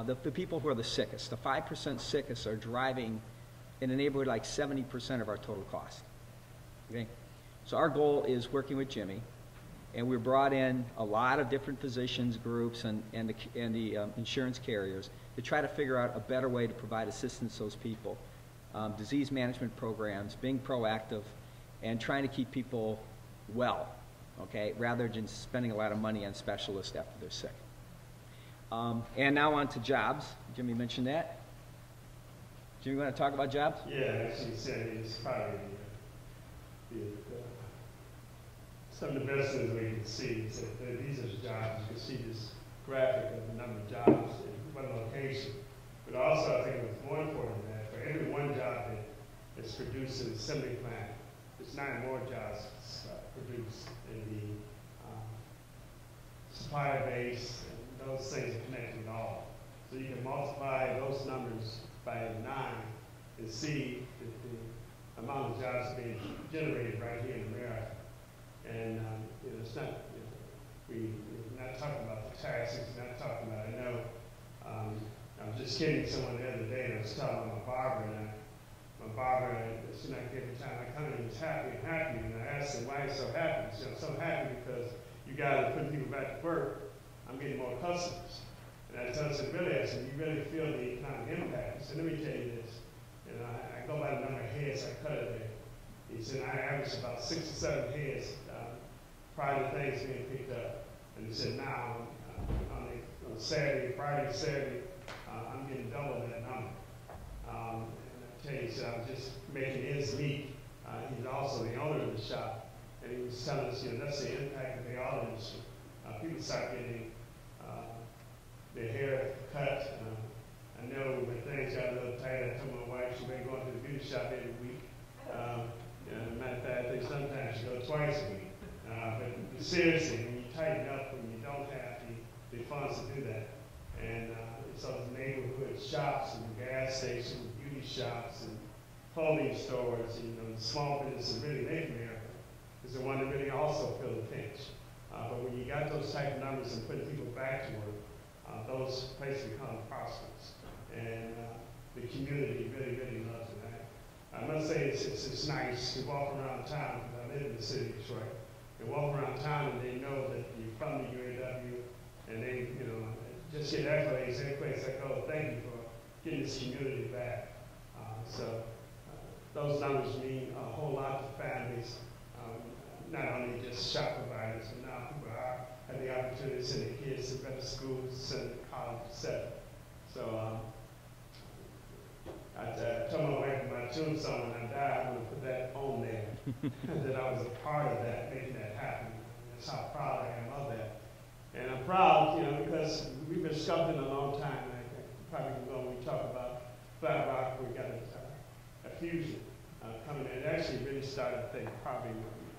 the people who are the sickest, the 5% sickest are driving in a neighborhood like 70% of our total cost. Okay? So our goal is working with Jimmy, and we brought in a lot of different physicians groups and the insurance carriers to try to figure out a better way to provide assistance to those people. Disease management programs, being proactive, and trying to keep people well, okay, rather than spending a lot of money on specialists after they're sick. And now on to jobs. Jimmy mentioned that. Jimmy, you want to talk about jobs? Yeah, actually said it's probably some of the best things we can see is that these are jobs. You can see this graphic of the number of jobs in one location. But also, I think what's more important than that, for every one job that is produced in the assembly plant, there's 9 more jobs produced in the supplier base, and those things are connected with all. So you can multiply those numbers by 9 and see that the amount of jobs being generated right here in America. And it's not, we're not talking about the taxes, we're not talking about, I know, I was just kidding someone the other day, and I was talking about my barber, and my barber, it's not every time I come in, he's happy, and I asked him why he's so happy. He said, I'm so happy because you guys are putting people back to work, I'm getting more customers. And I told him, really, I said, you really feel the economic impact? He said, let me tell you this, I go by the number of heads I cut it there. He said, I average about 6 or 7 heads prior to things being picked up. And he said, now, on Saturday, Friday, Saturday, I'm getting double that number. And I tell you, so I was just making ends meet. He's also the owner of the shop. And he was telling us, that's the impact of the auto industry. People start getting their hair cut. I know when things got a little tight, I told my wife she been going to the beauty shop every week. Matter of fact, I think sometimes she goes twice a week. But seriously, when you tighten up, when you don't have the funds to do that, and so the neighborhood shops and gas stations, beauty shops and clothing stores, the small business that really make America is the one that really also feel the pinch. But when you got those type of numbers and putting people back to work, those places become prosperous. And the community really, really loves it. I must say it's nice to walk around town, because I live in the city of Detroit. They walk around town and they know that you're from the UAW, and they, just get accolades every place I go. Thank you for getting this community back. Those numbers mean a whole lot to families, not only just shop providers, but now people have the opportunity to send their kids to better schools, send them to college, etc. So I told my wife in my tombstone when I die, I'm going to put that on there, that I was a part of that, making that happen. That's how proud I am of that. And I'm proud, because we've been sculpting a long time. I probably can go when we talk about Flat Rock, we got a fusion coming in. It actually really started, I think, probably,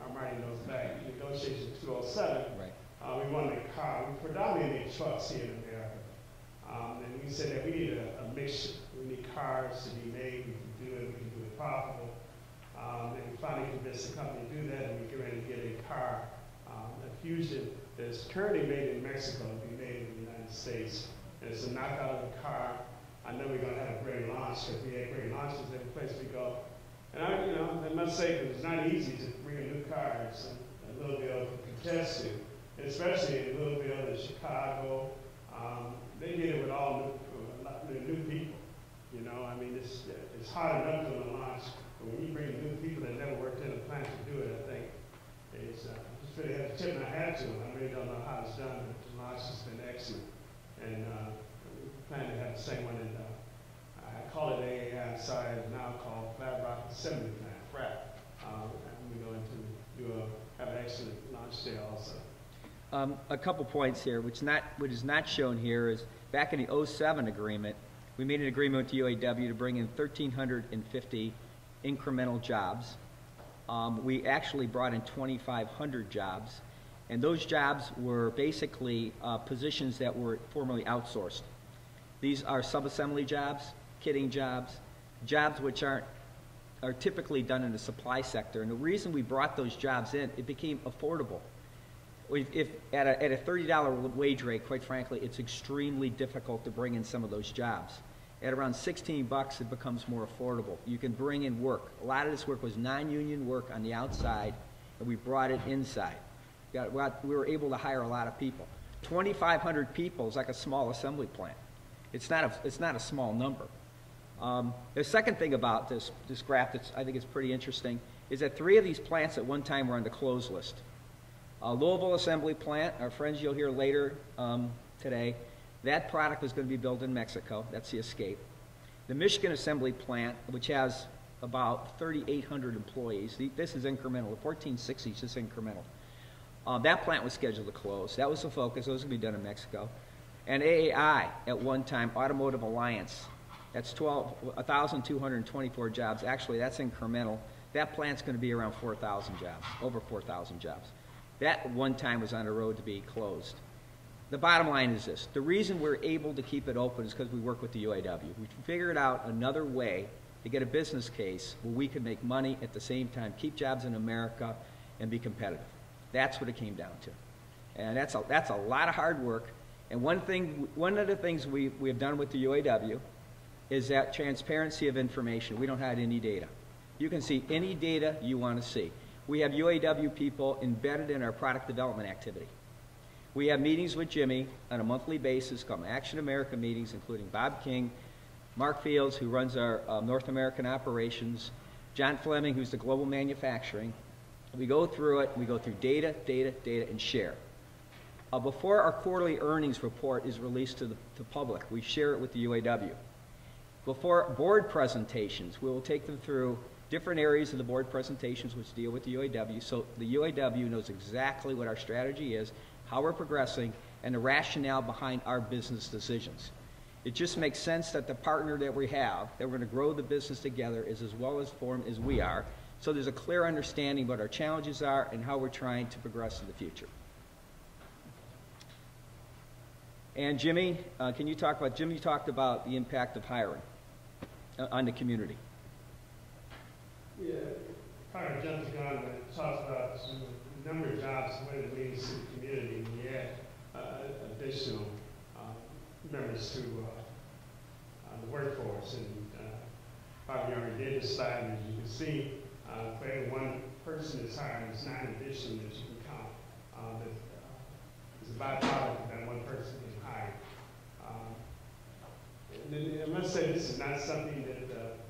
I'm writing those back, negotiations 207. Right. We wanted a car. We predominantly make trucks here in America. And we said that we need a mixture. We need cars to be made. We can do it. We can do it profitable. And we finally convinced the company to do that, and we get ready to get a car, a Fusion that's currently made in Mexico, to be made in the United States. And it's a knockout of the car. I know we're going to have a great launch, because we have great launches every place we go. And I must say, because it's not easy to bring a new car. It's a little bit of a contest to, especially in Louisville and Chicago. They did it with all new people, know, I mean, it's hard enough to launch, but when you bring new people that never worked in a plant to do it, I think it's just really have to tip my hat to them. I really don't know how it's done, but the launch has been excellent. And we plan to have the same one in, I call it AAI, sorry, it's now called Flat Rock Assembly Plant, FRAP. And we're going to have an excellent launch there also. A couple points here, what is not shown here is back in the 07 agreement, we made an agreement with the UAW to bring in 1,350 incremental jobs. We actually brought in 2,500 jobs, and those jobs were basically positions that were formerly outsourced. These are subassembly jobs, kitting jobs, jobs which are typically done in the supply sector. And the reason we brought those jobs in, it became affordable. If at a $30 wage rate, quite frankly, it's extremely difficult to bring in some of those jobs. At around 16 bucks, it becomes more affordable. You can bring in work. A lot of this work was non-union work on the outside, and we brought it inside. We were able to hire a lot of people. 2,500 people is like a small assembly plant. It's not a small number. The second thing about this graph that I think is pretty interesting is that 3 of these plants at one time were on the closed list. Louisville Assembly Plant, our friends you'll hear later today, that product was going to be built in Mexico. That's the Escape. The Michigan Assembly Plant, which has about 3,800 employees, this is incremental. The 1460 is just incremental. That plant was scheduled to close. That was the focus. Those would be done in Mexico. And AAI, at one time, Automotive Alliance, that's 1,224 jobs. Actually, that's incremental. That plant's going to be around 4,000 jobs, over 4,000 jobs. That one time was on the road to be closed. The bottom line is this. The reason we're able to keep it open is because we work with the UAW. We figured out another way to get a business case where we can make money at the same time, keep jobs in America, and be competitive. That's what it came down to. And that's a lot of hard work. And one of the things we have done with the UAW is that transparency of information. We don't hide any data. You can see any data you want to see. We have UAW people embedded in our product development activity. We have meetings with Jimmy on a monthly basis called Action America meetings, including Bob King, Mark Fields, who runs our North American operations, John Fleming, who's the global manufacturing. We go through it. We go through data, and share. Before our quarterly earnings report is released to the public, we share it with the UAW. Before board presentations, we will take them through different areas of the board presentations which deal with the UAW, so the UAW knows exactly what our strategy is, how we're progressing, and the rationale behind our business decisions. It just makes sense that the partner that we have, that we're going to grow the business together, is as well informed as we are, so there's a clear understanding what our challenges are and how we're trying to progress in the future. And Jimmy, Jimmy talked about the impact of hiring on the community. Yeah, kind of jumped the gun, but talks about the number of jobs, what it means to the community. We add additional members to the workforce, and probably already did this slide. As you can see, for every one person that's hired, it's 9 additional that you can count. That is a byproduct of that one person being hired. And I must say, this is not something that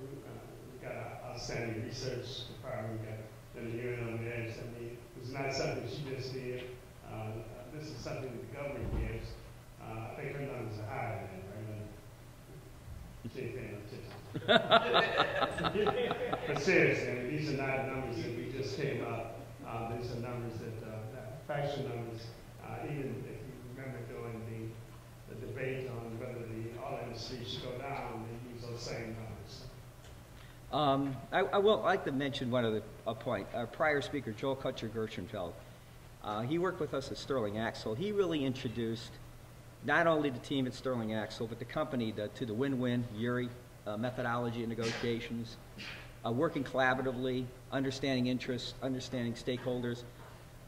we've got an outstanding research department. We've got an UN on the edge. I mean, it's not something she just did. This is something that the government gives. I think her numbers are higher than that, right? But seriously, I mean, these are not numbers that we just came up. These are numbers that factual numbers. Even if you remember during the debate on whether the auto industry should go down, they use those same numbers. I will like to mention one other point. Our prior speaker, Joel Kutcher-Gershenfeld, he worked with us at Sterling Axle. He really introduced not only the team at Sterling Axle, but the company to the win-win URI methodology and negotiations, working collaboratively, understanding interests, understanding stakeholders.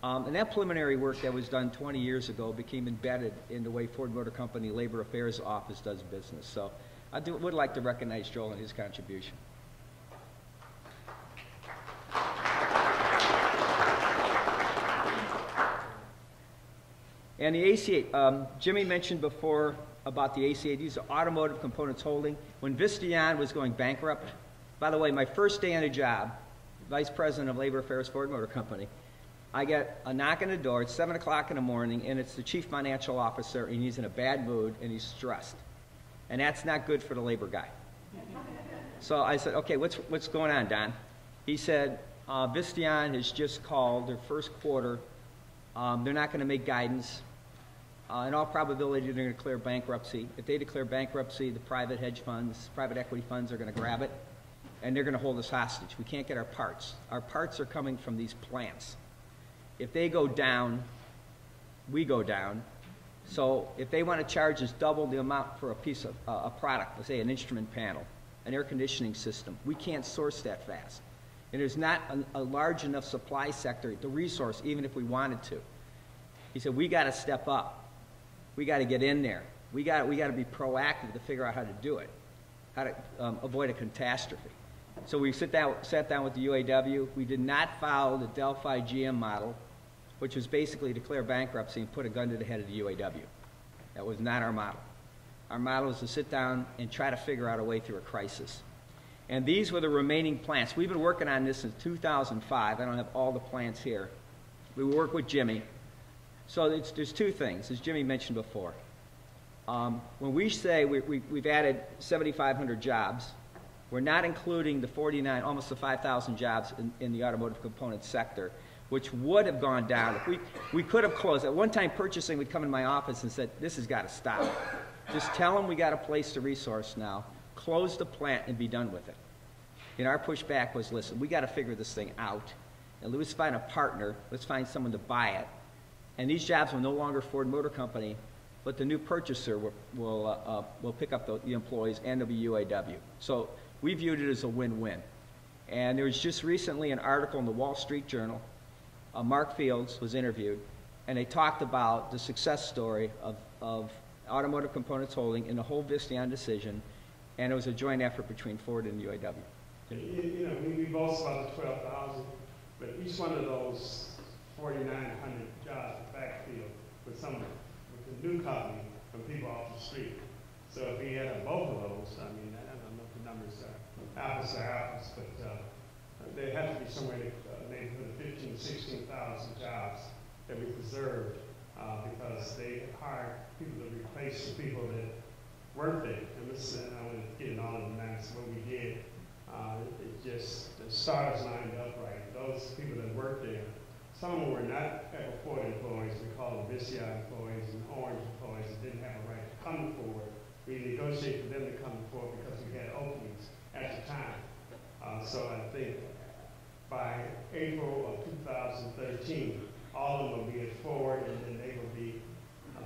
And that preliminary work that was done 20 years ago became embedded in the way Ford Motor Company Labor Affairs Office does business. So I would like to recognize Joel and his contribution. And the ACA, Jimmy mentioned before about the ACA. These are Automotive Components Holding. When Visteon was going bankrupt, by the way, my first day on the job, Vice President of Labor Affairs, Ford Motor Company, I get a knock on the door. It's 7 o'clock in the morning, and it's the Chief Financial Officer, and he's in a bad mood, and he's stressed. And that's not good for the labor guy. So I said, okay, what's going on, Don? He said, Visteon has just called their first quarter. They're not going to make guidance. In all probability, they're going to declare bankruptcy. If they declare bankruptcy, the private hedge funds, private equity funds are going to grab it, and they're going to hold us hostage. We can't get our parts. Our parts are coming from these plants. If they go down, we go down. So if they want to charge us double the amount for a piece of a product, let's say an instrument panel, an air conditioning system, we can't source that fast. And there's not a large enough supply sector, the resource, even if we wanted to. He said, we got to step up. We got to get in there. We got to be proactive to figure out how to do it, how to avoid a catastrophe. So we sat down with the UAW. We did not follow the Delphi GM model, which was basically declare bankruptcy and put a gun to the head of the UAW. That was not our model. Our model was to sit down and try to figure out a way through a crisis. And these were the remaining plants. We've been working on this since 2005. I don't have all the plants here. We work with Jimmy. So there's two things, as Jimmy mentioned before. When we say we've added 7,500 jobs, we're not including the 49, almost the 5,000 jobs in the automotive components sector, which would have gone down. If we could have closed. At one time, purchasing would come in my office and said, this has got to stop. Just tell them we got to place the resource now, close the plant, and be done with it. And our pushback was, listen, we got to figure this thing out, and let's find a partner. Let's find someone to buy it. And these jobs will no longer Ford Motor Company, but the new purchaser will pick up the employees, and there'll be UAW. So we viewed it as a win-win. And there was just recently an article in the Wall Street Journal. Mark Fields was interviewed, and they talked about the success story of Automotive Components Holding in the whole Visteon decision, and it was a joint effort between Ford and UAW. You know, we boast about the 12,000, but each one of those 4,900 jobs in backfield with the new company from people off the street. So if we had both of those, I mean, I don't know if the numbers are apples to apples, but they have to be somewhere in the neighborhood of 15,000 to 16,000 jobs that we preserved because they hired people to replace the people that weren't there. And listen, I want to get in all of the names what we did. It just, the stars lined up right. Those people that worked there, some of them were not Ford employees. We call them Visteon employees and Orange employees that didn't have a right to come forward. We negotiated for them to come forward because we had openings at the time. So I think by April of 2013, all of them will be at Ford, and then they will be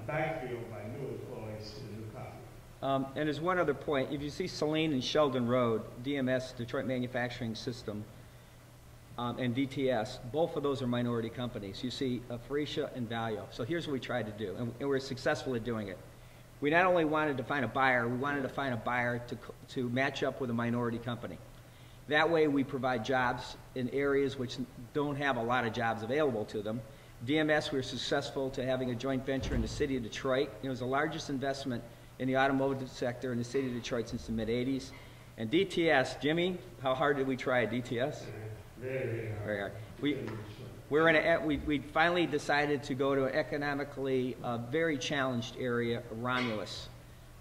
backfilled by new employees to the new company. And there's one other point. If you see Saline and Sheldon Road, DMS, Detroit Manufacturing System, and DTS, both of those are minority companies. You see Faurecia and Valeo. So here's what we tried to do, and we're successful at doing it. We not only wanted to find a buyer, we wanted to find a buyer to match up with a minority company. That way we provide jobs in areas which don't have a lot of jobs available to them. DMS, we were successful to having a joint venture in the city of Detroit. It was the largest investment in the automotive sector in the city of Detroit since the mid-'80s. And DTS, Jimmy, how hard did we try at DTS? Very hard. We finally decided to go to an economically very challenged area, Romulus.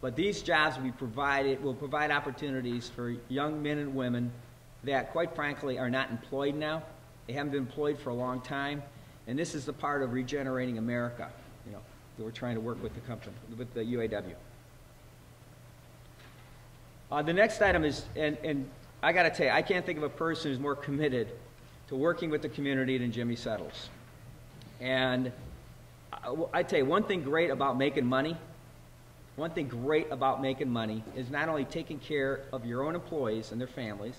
But these jobs will provide opportunities for young men and women that, quite frankly, are not employed now. They haven't been employed for a long time. And this is the part of regenerating America, you know, that we're trying to work with the company, with the UAW. The next item is, and I got to tell you, I can't think of a person who's more committed to working with the community than Jimmy Settles. And I tell you, one thing great about making money is not only taking care of your own employees and their families,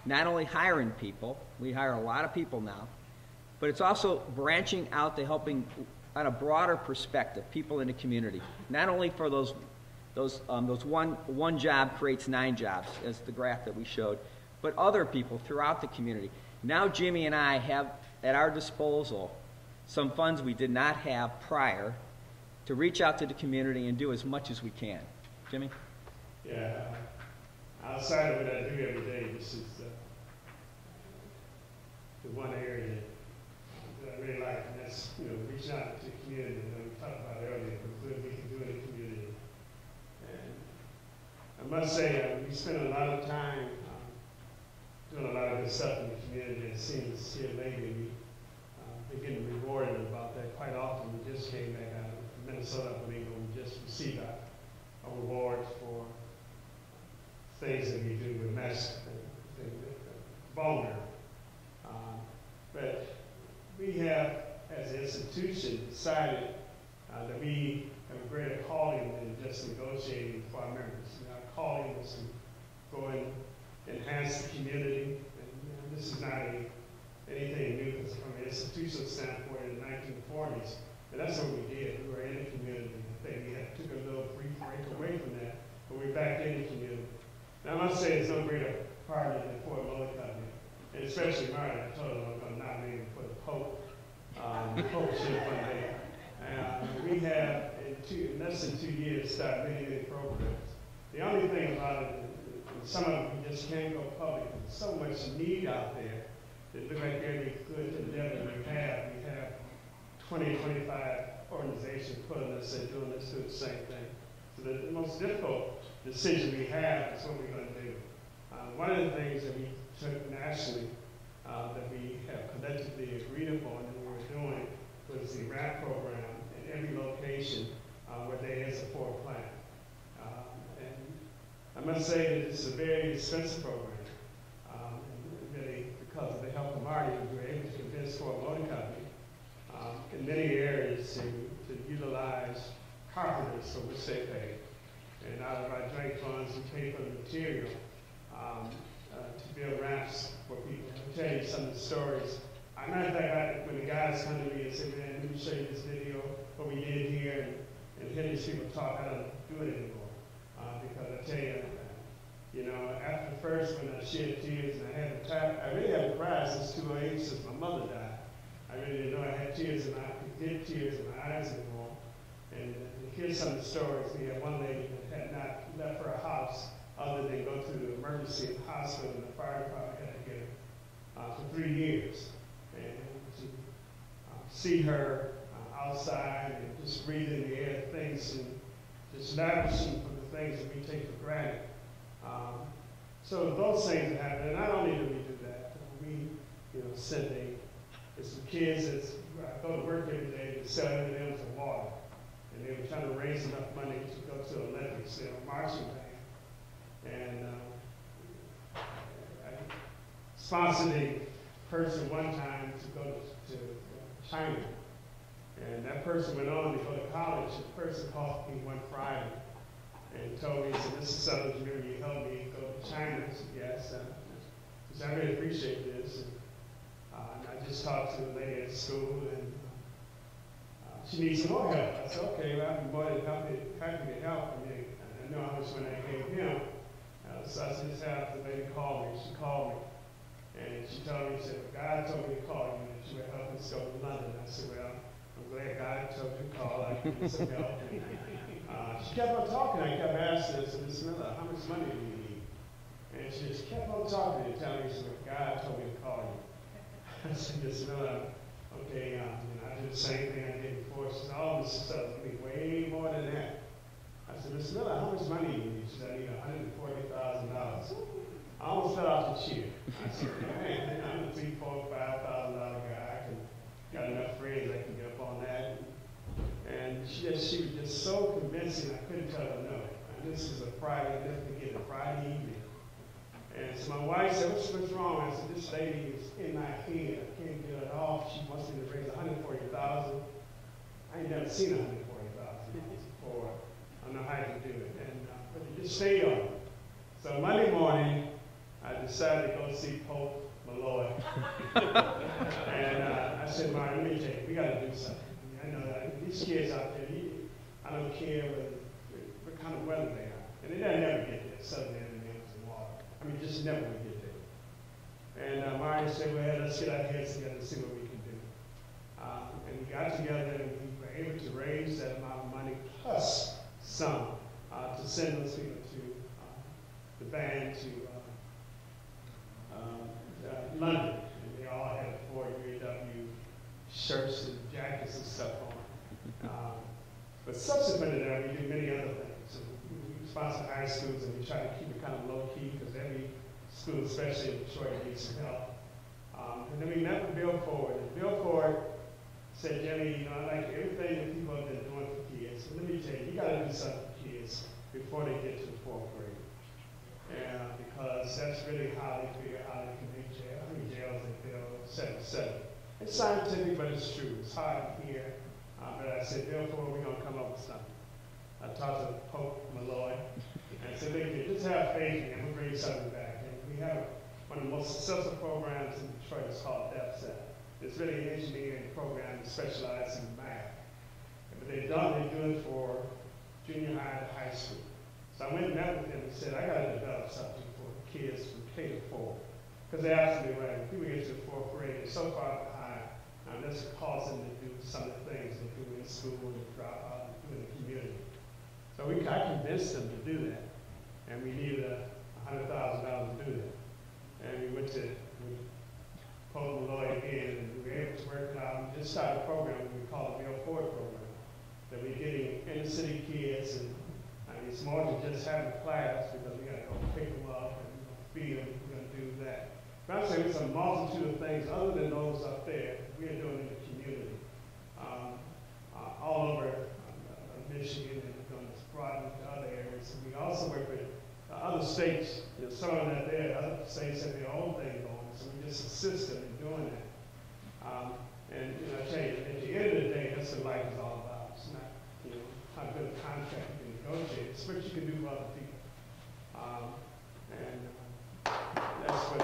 not only hiring people, we hire a lot of people now, but it's also branching out to helping on a broader perspective people in the community. Not only for those one job creates 9 jobs, as the graph that we showed, but other people throughout the community. Now Jimmy and I have at our disposal some funds we did not have prior, to reach out to the community and do as much as we can. Jimmy? Yeah, outside of what I do every day, this is the one area that I really like, and that's, you know, reaching out to the community. You know, we talked about earlier, what good we can do in the community. And I must say, we spend a lot of time doing a lot of good stuff in the community. It seems here lately we're getting rewarded about that quite often. We just came back out of Minnesota, I believe, and we just received a reward for things that we do with mass vulnerable. But we have, as an institution, decided that we have a greater calling than just negotiating for our members. Our calling is to go and enhance the community. And this is not anything new, because from an institutional standpoint in the 1940s, and that's what we did. We were in the community. I think we took a little brief break away from that, but we're back in the community. Now, I must say there's no greater partner than Fort Mulloy Company, and especially Martin. I told him I'm going to nominate him for the Pope, Popeship one day. We have, in less than 2 years, started many programs. The only thing about it, some of them we just can't go public. There's so much need out there that look like every good endeavor we have. We have 20, 25 organizations putting us and doing this, do the same thing. So the most difficult decision we have is what we're going to do. One of the things that we took nationally that we have collectively agreed upon that we were doing was the RAP program in every location where there is a forward plan. And I must say that it's a very expensive program. Really, because of the help of Marty, we were able to convince Fort Mulloy Company in many areas to utilize carpenters for which they pay. And out of our joint funds, we pay for the material to build ramps for people. I'll tell you some of the stories. Matter of fact, when the guys come to me and say, man, let me show you this video, what we did here, and hear these people talk, I don't do it anymore. Because I tell you, you know, after the first one, I shed tears, and I really haven't cried since 2008, since my mother died. I really didn't know I had tears, and I could get tears in my eyes anymore. And here's some of the stories. We had one lady that had not left her house other than go to the emergency hospital, and the fire department had to get her for 3 years. And to see her outside and just breathing the air, things, and just lavishing for the things that we take for granted. So those things happen, and not only do we do that, we, send some kids that go to work every day to sell them some water, and they were trying to raise enough money to go to the Olympics, marching band, and I sponsored a person one time to go to China, and that person went on to go to college. The person called me one Friday and told me, he said, "Mr. Southwell, you help me go to China?" I said, "Yes." He said, "I really appreciate this." And I just talked to the lady at school, and she needs some more help. I said, "Okay, well, I'd be more than happy to help." I mean, I know how much money I gave him. So I just had the lady call me. She called me, and she told me, she said, "Well, God told me to call you, and you would help us go to London." I said, "Well, I'm glad God told you to call. I can get some help." She kept on talking. I kept asking her, I said, "Miss Miller, how much money do you need?" And she just kept on talking and telling me, she said, "God told me to call you." I said, "Miss Miller, okay, I did the same thing I did before." She said, "Oh, Mr. Stubbs, I need way more than that." I said, "Miss Miller, how much money do you need?" She said, "I need $140,000. I almost fell off the chair. I said, "Man, I'm a $3,000, $4,000, $5,000 guy. I got enough friends I can get up on that." And she was just so convincing, I couldn't tell her no. And this is a Friday, I'll never forget, a Friday evening. And so my wife said, what's wrong?" I said, "This lady is in my head. I can't get it off. She wants me to raise $140,000. I ain't never seen $140,000 before. I don't know how you do it." And but it just stayed on me. So Monday morning, I decided to go see Pope Mulloy. And I said, "Martin, let me tell you, we got to do something. I know that these kids out there, I don't care what kind of weather they are. And they never get there, southern M&Ms and water. I mean, just never would get there." And Martin said, "Well, let's get our heads together and see what we can do." And we got together, and we were able to raise that amount of money plus some to send those people to the band to London. And they all had Ford UAW shirts and jackets and stuff on. But subsequent to that, we do many other things. So we sponsor high schools, and we try to keep it kind of low key because every school, especially in Detroit, needs some help. And then we met with Bill Ford, and Bill Ford said, Jimmy, you know, I like everything that people have been doing for kids. So let me tell you, you got to do something for kids before they get to the 4th grade. And because that's really how they figure out they can make jail. How many jails they build, et cetera, et cetera. It's scientific, but it's true. It's hard to hear. But I said, Bill Ford, we're going to come up with something. I talked to Pope Mulloy and said, look, just have faith in me, and we'll bring something back. And we have one of the most successful programs in Detroit. It's called DEPSET. It's really an engineering program that specializes in math. But they do it for junior high to high school. So I went and met with them and said, I got to develop something for kids from K to 4. Because they're absolutely right. When people get to the 4th grade, they're so far behind. That's what caused them to do some of the things they do in school and drop out and do in the community. So I convinced them to do that. And we needed $100,000 to do that. And we went to Pope Mulloy again, and we were able to work it out. We just started a program we call the Bill Ford program, that we're getting inner city kids, and it's more than just having a class, because we got to go pick them up and feed them. We're going to do that. But I'm saying it's a multitude of things other than those up there we are doing in the community. All over Michigan, and we're going to broaden to other areas. And we also work with other states. You know, some of them that there, other states have their own thing going, so we just assist them in doing that. And you know, I tell you, at the end of the day, that's what life is all about. It's not, you know, how good a contract you can negotiate. It's what you can do for other people. That's what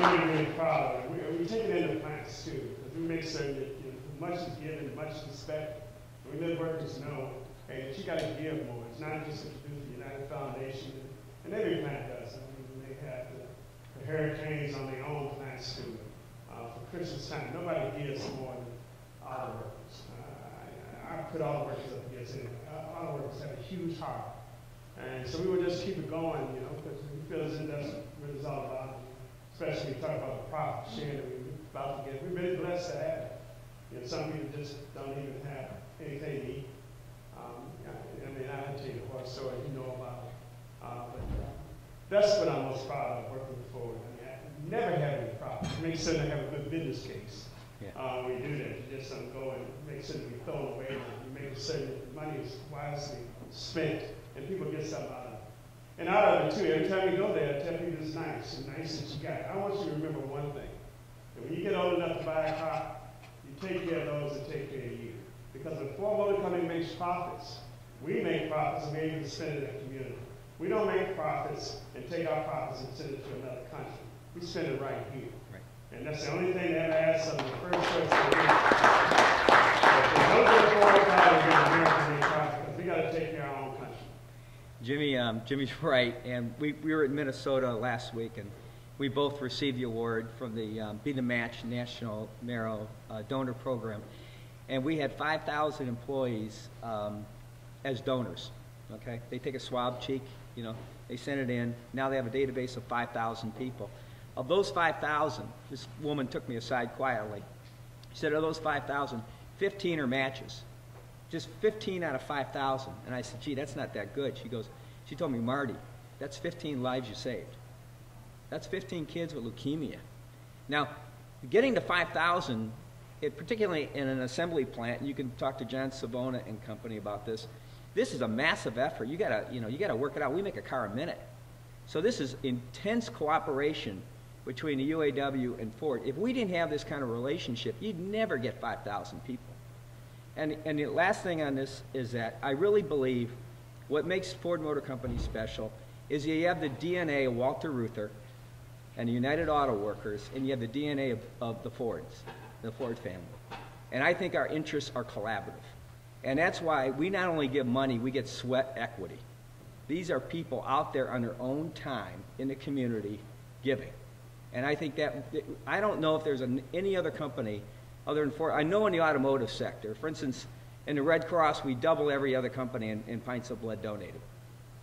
I'm really proud of. We take it into plants too, because we make certain that, you know, much is given, much is expected. We let workers know, hey, that you got to give more. It's not just what you do for the United Foundation, and every plant does. I mean, they have the hurricanes on their own plants too. For Christmas time, nobody gives more than auto workers. I put auto workers up against it. Auto workers have a huge heart. And so we would just keep it going, you know, because we feel as if that's what it's all about. Especially when you talk about the profit share that we're about to get. We're really blessed to have it. You know, some people just don't even have anything to eat. I mean, I tell you the horror story, you know about it. But that's what I'm most proud of working forward. I mean, I never have any problems. Make certain I have a good business case. Yeah. We do that. You just don't go and make certain we throw it away. You make certain that the money is wisely spent and people get something out of it. And out of it too, every time you go there, I tell people it's nice and nice that you got it. I want you to remember one thing. That when you get old enough to buy a car, you take care of those that take care of you. Because when Ford Motor Company makes profits, we make profits and we're able to spend it in the community. We don't make profits and take our profits and send it to another country. We spend it right here. Right. And that's the only thing that adds some of the first choice we do. If there's no good Ford car, we're going to American made profit because we got to take care of our own country. Jimmy's right, and we were in Minnesota last week, and we both received the award from the Be the Match National Marrow Donor Program, and we had 5,000 employees as donors. Okay, they take a swab cheek, you know, they send it in. Now they have a database of 5,000 people. Of those 5,000, this woman took me aside quietly. She said, of those 5,000, 15 are matches. Just 15 out of 5,000. And I said, gee, that's not that good. She told me, Marty, that's 15 lives you saved. That's 15 kids with leukemia. Now, getting to 5,000, particularly in an assembly plant, you can talk to John Savona and company about this. This is a massive effort. You gotta work it out. We make a car a minute. So this is intense cooperation between the UAW and Ford. If we didn't have this kind of relationship, you'd never get 5,000 people. And the last thing on this is that I really believe what makes Ford Motor Company special is you have the DNA of Walter Reuther and the United Auto Workers, and you have the DNA of the Fords, the Ford family. And I think our interests are collaborative. And that's why we not only give money, we get sweat equity. These are people out there on their own time in the community giving. And I think I don't know if there's any other company other than Ford. I know in the automotive sector, for instance, in the Red Cross, we double every other company in pints of blood donated.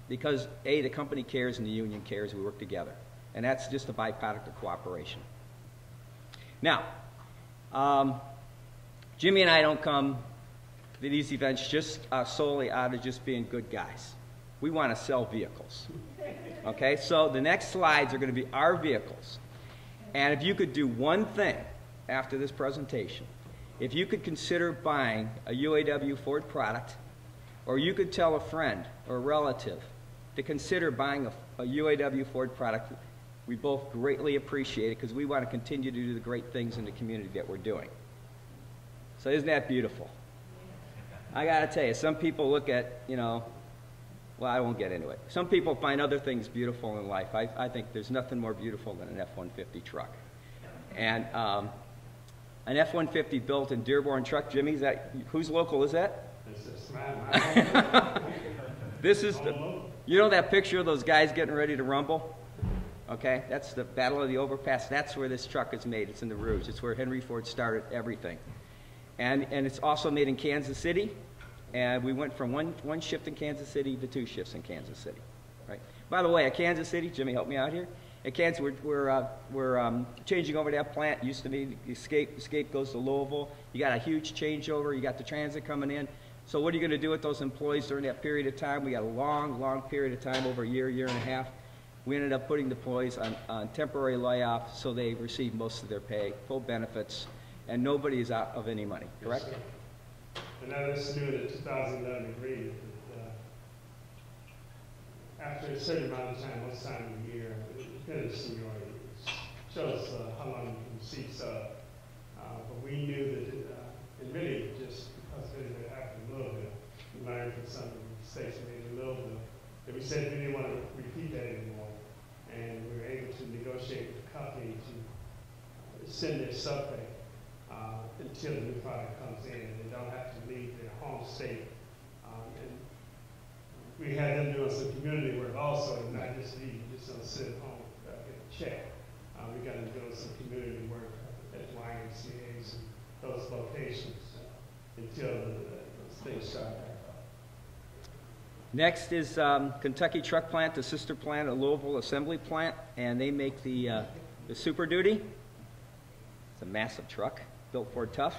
Because A, the company cares and the union cares, we work together. And that's just a byproduct of cooperation. Now, Jimmy and I don't come to these events just solely out of just being good guys. We want to sell vehicles. Okay, so the next slides are going to be our vehicles. And if you could do one thing after this presentation, if you could consider buying a UAW Ford product, or you could tell a friend or a relative to consider buying a UAW Ford product, we both greatly appreciate it because we want to continue to do the great things in the community that we're doing. So isn't that beautiful? I got to tell you, some people look at, well, I won't get into it. Some people find other things beautiful in life. I think there's nothing more beautiful than an F-150 truck. And an F-150 built in Dearborn truck. Jimmy, whose local is that? This is you know that picture of those guys getting ready to rumble? Okay, that's the Battle of the Overpass. That's where this truck is made. It's in the Rouge. It's where Henry Ford started everything. And it's also made in Kansas City. And we went from one shift in Kansas City to 2 shifts in Kansas City. Right. By the way, at Kansas City, Jimmy, help me out here. At Kansas, we're changing over that plant. Used to be the Escape goes to Louisville. You got a huge changeover. You got the transit coming in. So what are you going to do with those employees during that period of time? We got a long period of time, over a year and a half. We ended up putting the employees on temporary layoff, so they receive most of their pay, full benefits, and nobody is out of any money, correct? Yes, sir. And I just knew that 2011 agreed that after a certain amount of time, most time of the year, depending on seniority, shows how long you can receive sub. But we knew that, and really just because it happened in Louisville, we learned from some of the states made in Louisville, that we said we didn't want to repeat that anymore. And we were able to negotiate with the company to send their sub-pay until the new product comes in, and they don't have to leave their home state. And we had them doing some community work also, and not just leave, just don't sit at home, get a check. We got them doing some community work at YMCA's and those locations until those things start back up. Next is Kentucky Truck Plant, the sister plant of Louisville Assembly Plant, and they make the Super Duty. It's a massive truck, built Ford Tough.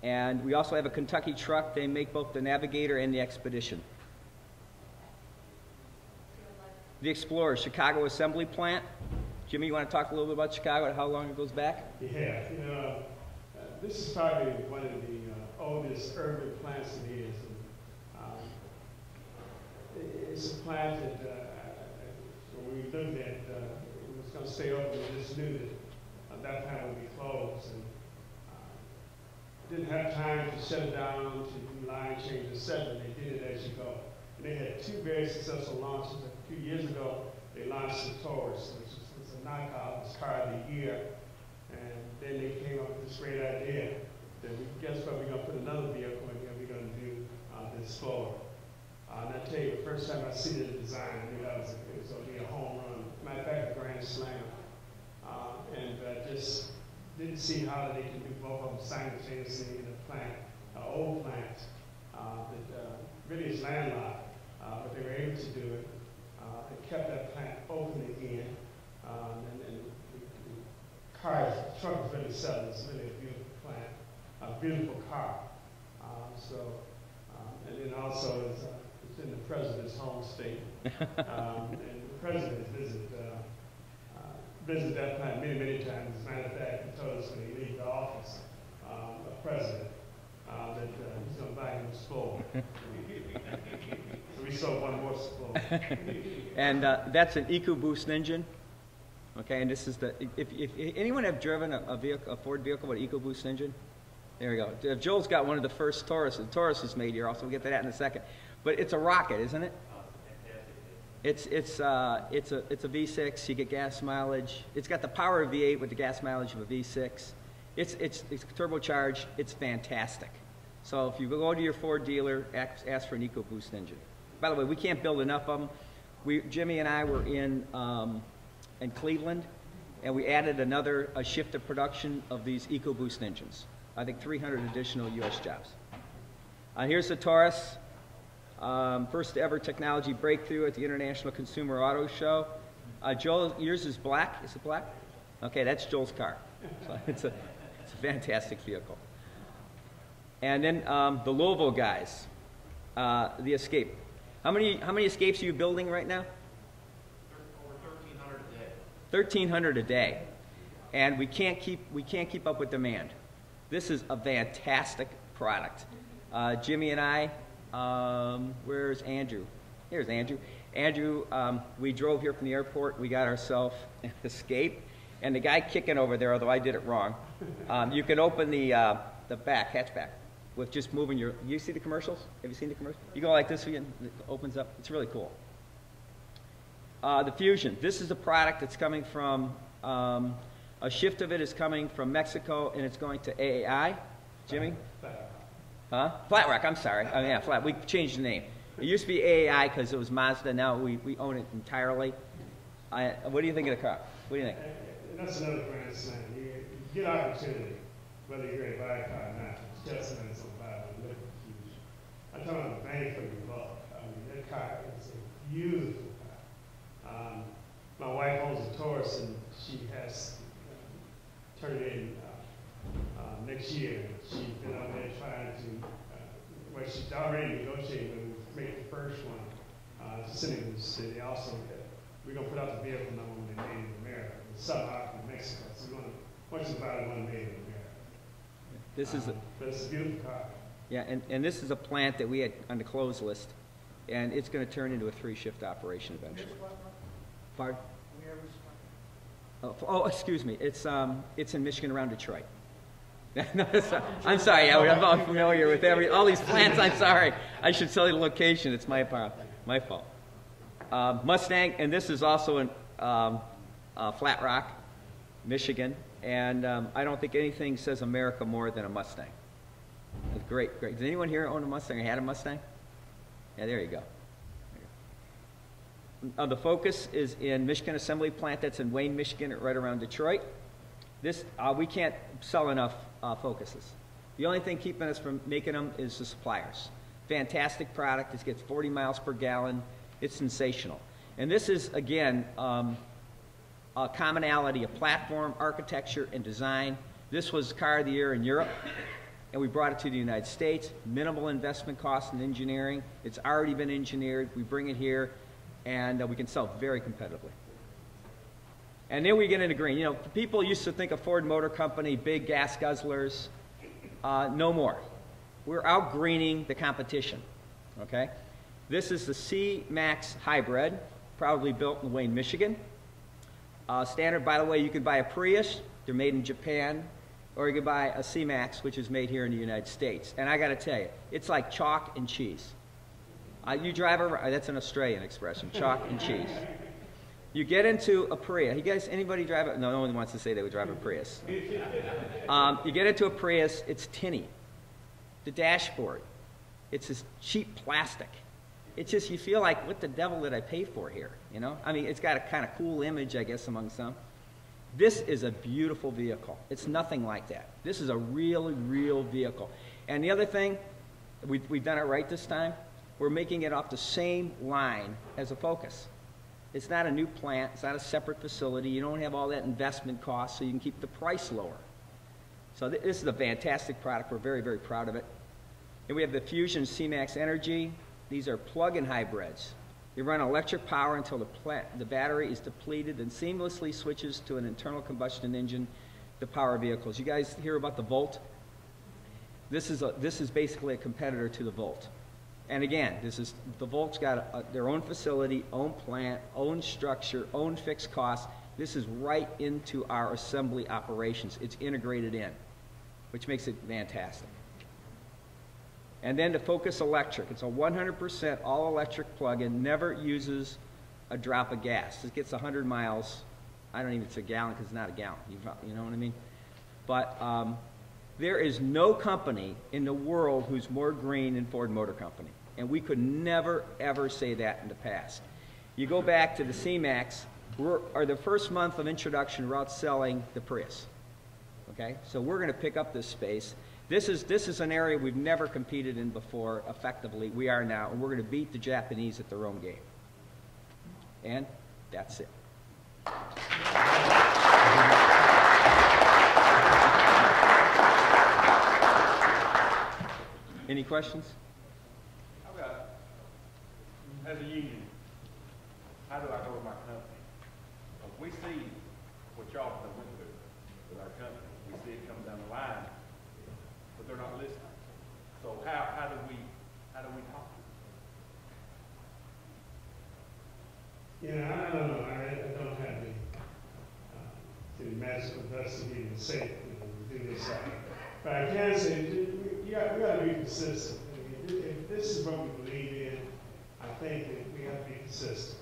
And we also have a Kentucky truck. They make both the Navigator and the Expedition. The Explorer, Chicago Assembly Plant. Jimmy, you want to talk a little bit about Chicago and how long it goes back? Yeah, this is probably one of the oldest urban plants it is. It's a plant that when we looked at, it was going to stay open. We just knew that that plant would be closed. And didn't have time to shut it down, to do line change, etc. They did it as you go. And they had 2 very successful launches. A few years ago, they launched the Taurus, which was a knockout, it was car of the year. And then they came up with this great idea that guess what, we're going to put another vehicle in here, we're going to do the Explorer. And I tell you, the first time I see the design, I knew that it was going to be a home run. Matter of fact, a grand slam. And just didn't see how they can do both of them simultaneously in a plant, an old plant that really is landlocked, but they were able to do it. It kept that plant open again, and the truck is really selling. It's really a beautiful plant, a beautiful car. And then also it's in the president's home state, and the president visited that plant many times. As a matter of fact, he told us when he leaves the office, a president, that he's going to buy him a Explorer. So we sold one more Explorer. And that's an EcoBoost engine. Okay, and this is if anyone have driven a Ford vehicle with an EcoBoost engine? There we go. Joel's got one of the first Taurus. The Taurus is made here. Also, we'll get to that in a second. But it's a rocket, isn't it? It's a V6. You get gas mileage. It's got the power of V8 with the gas mileage of a V6. It's turbocharged. It's fantastic. So if you go to your Ford dealer, ask for an EcoBoost engine. By the way, we can't build enough of them. Jimmy and I were in in Cleveland, and we added a shift of production of these EcoBoost engines. I think 300 additional U.S. jobs. Here's the Taurus, first ever technology breakthrough at the International Consumer Auto Show. Joel, yours is black. Is it black? Okay, that's Joel's car. So it's a fantastic vehicle. And then the Louisville guys, the Escape. How many Escapes are you building right now? Over 1,300 a day. 1,300 a day, and we can't keep up with demand. This is a fantastic product. Jimmy and I, where's Andrew? Here's Andrew. Andrew, we drove here from the airport. We got ourselves an Escape, and the guy kicking over there, although I did it wrong, you can open the back hatchback with just moving your. You see the commercials? Have you seen the commercials? You go like this, and it opens up. It's really cool. The Fusion. This is a product that's coming from. A shift of it is coming from Mexico, and it's going to AAI. Jimmy? Huh? Flat Rock, I'm sorry. Oh, yeah, Flat. We changed the name. It used to be AAI because it was Mazda. Now we own it entirely. What do you think of the car? What do you think? That's another grand slam. You get opportunity, whether you're going to buy a car or not. It's just an instant buy one. Look at the Fusion. I'm talking about the bang for your buck. I mean, that car is a beautiful car. My wife owns a Taurus, and she has turned it in next year. She's been out there trying to, well, she's already negotiated to make the first one sitting in the city. Also, we're going to put out the vehicle number when they're made in America. It's sub-out in Mexico, so we're going to, once you buy one made in America. This is but it's a beautiful car. Yeah, and this is a plant that we had on the closed list, and it's going to turn into a 3-shift operation eventually. Pardon? Oh, excuse me. It's in Michigan around Detroit. No, I'm sorry. Yeah, I'm all familiar with all these plants. I'm sorry. I should tell you the location. It's my fault. Mustang, and this is also in Flat Rock, Michigan, and I don't think anything says America more than a Mustang. Great. Does anyone here own a Mustang or had a Mustang? Yeah, there you go. The Focus is in Michigan Assembly Plant. That's in Wayne, Michigan, right around Detroit. This we can't sell enough Focuses. The only thing keeping us from making them is the suppliers. Fantastic product. It gets 40 miles per gallon. It's sensational. And this is, again, a commonality of platform, architecture, and design. This was Car of the Year in Europe, and we brought it to the United States. Minimal investment costs in engineering. It's already been engineered. We bring it here, and we can sell it very competitively. And then we get into green. You know, people used to think of Ford Motor Company, big gas guzzlers. No more. We're out greening the competition, okay? This is the C-Max Hybrid, proudly built in Wayne, Michigan. Standard, by the way, you can buy a Prius. They're made in Japan. Or you can buy a C-Max, which is made here in the United States. And I got to tell you, it's like chalk and cheese. You drive around, that's an Australian expression, chalk and cheese. You get into a Prius. You guys, anybody drive a, no one wants to say they would drive a Prius. You get into a Prius, it's tinny. The dashboard, it's this cheap plastic. It's just, you feel like, what the devil did I pay for here? You know? I mean, it's got a kind of cool image, I guess, among some. This is a beautiful vehicle. It's nothing like that. This is a really, real vehicle. And the other thing, we've done it right this time. We're making it off the same line as a Focus. It's not a new plant. It's not a separate facility. You don't have all that investment cost, so you can keep the price lower. So this is a fantastic product. We're very, very proud of it. And we have the Fusion C-Max Energy. These are plug-in hybrids. They run electric power until the battery is depleted and seamlessly switches to an internal combustion engine to power vehicles. You guys hear about the Volt? This is basically a competitor to the Volt. And again, the Volt's got their own facility, own plant, own structure, own fixed costs. This is right into our assembly operations. It's integrated in, which makes it fantastic. And then the Focus Electric. It's a 100% all-electric plug-in, never uses a drop of gas. It gets 100 miles. I don't even say a gallon because it's not a gallon. You know what I mean? But there is no company in the world who's more green than Ford Motor Company. And we could never, ever say that in the past. You go back to the C-Max, or the first month of introduction, we're out selling the Prius. Okay, so we're going to pick up this space. This is an area we've never competed in before effectively. We are now, and we're going to beat the Japanese at their own game. And that's it. Any questions? How about, as a union, how do I go to my company? We see what y'all have went through with our company. We see it coming down the line, but they're not listening. So how do we talk to them? Yeah, I don't know. I don't have the magical dust to even say, do this. But I can say, we got to be consistent. I mean, if this is what we believe in, I think that we have to be consistent.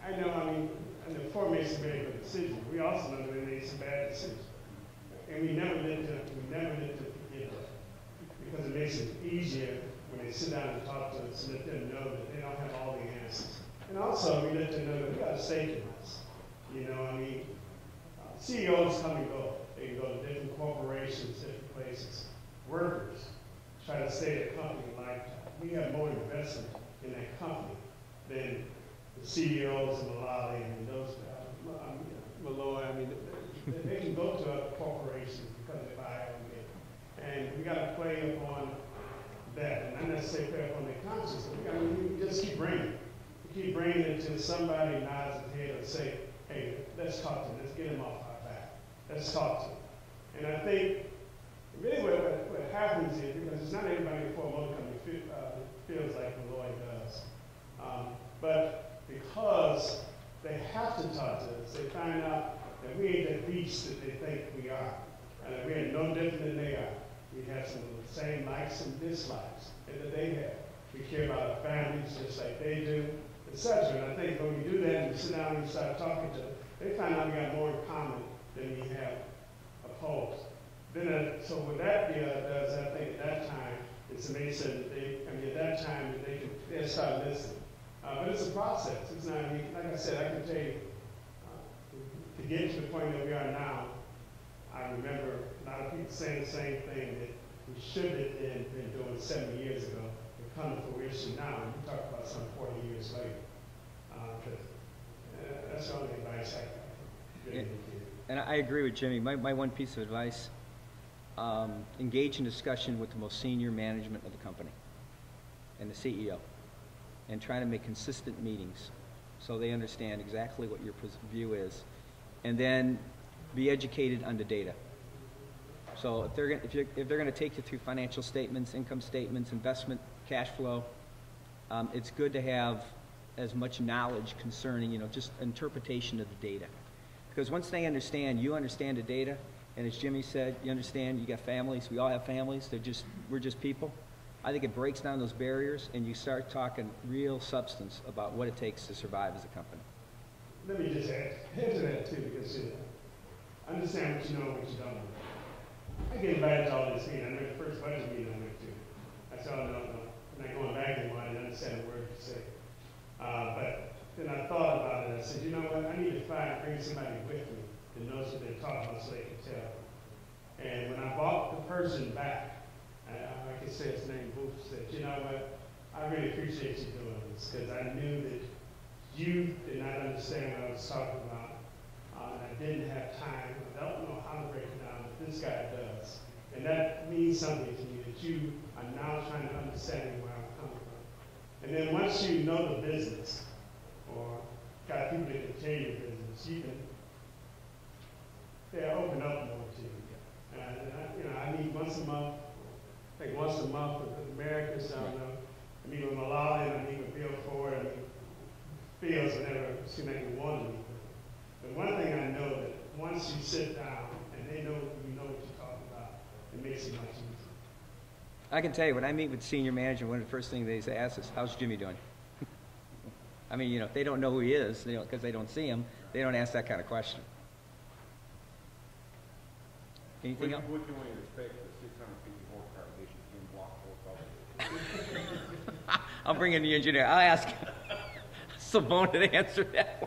I know, I mean, and the Ford made some very good decisions. We also know that they made some bad decisions. And we never need to forget that. Because it makes it easier when they sit down and talk to us and let them know that they don't have all the answers. And also, we let them know that we got a stake in this. You know, I mean, CEOs come and go. They can go to different corporations, different places. Workers try to stay at a company lifetime. We have more investment in that company than the CEOs and Mulloy and those Mulloy. I mean, they can go to other corporations because they buy them. And we got to play upon that, and not necessarily play upon their conscience. But we just keep bringing it. We keep bringing it until somebody nods his head and say, "Hey, let's talk to him. Let's get him off our back. Let's talk to him." And I think really what happens is, because it's not everybody before a motor company feels like Mulloy does, but because they have to talk to us, they find out that we ain't that beast that they think we are, and that we are no different than they are. We have some of the same likes and dislikes that they have. We care about our families just like they do, etc. And I think when we do that and we sit down and we start talking to them, they find out we got more in common than we have opposed. Then, so what that does, I think at that time, is to make sure that at that time that they'll start listening. But it's a process. It's not, I mean, like I said, I can tell you, to get to the point that we are now, I remember a lot of people saying the same thing that we should have been doing 70 years ago to come to fruition now. And we talk about some 40 years later. That's the only advice I can give. And I agree with Jimmy. My one piece of advice, engage in discussion with the most senior management of the company and the CEO, and try to make consistent meetings so they understand exactly what your view is, and then be educated on the data. So if they're going to take you through financial statements, income statements, investment, cash flow, it's good to have as much knowledge concerning, just interpretation of the data. Because once they understand, you understand the data, and as Jimmy said, you understand, you got families, we all have families, we're just people. I think it breaks down those barriers, and you start talking real substance about what it takes to survive as a company. Let me just add to that too, because understand what you know and what you don't know. I get invited to all this meeting. I know the first budget meeting I went to. I said, "Oh, no, I'm not going back anymore. I didn't understand a word you say." But then I thought about it. I said, "You know what? I need to bring somebody with me that knows what they're talking about so they can tell." And when I brought the person back, I can say his name, Booth, said, "You know what? I really appreciate you doing this, because I knew that you did not understand what I was talking about. I didn't have time. I don't know how to break it down, but this guy does. And that means something to me, that you are now trying to understand where I'm coming from." And then once you know the business, or got people that can tell you the business, they'll open up more to you. And I meet once a month, I think once a month with the Americans, I don't know. I meet with Mulloy, and I meet with Bill Ford, and Fields whenever it seems like we want to meet. But one thing I know, that once you sit down and they know you know what you're talking about, it makes it much easier. I can tell you, when I meet with senior management, one of the first things they ask is, "How's Jimmy doing?" I mean, if they don't know who he is, because they don't see him, they don't ask that kind of question. Anything else? What can we expect the 650 horsepower edition in block 4? I'll bring in the engineer. I'll ask. so Bone had answered that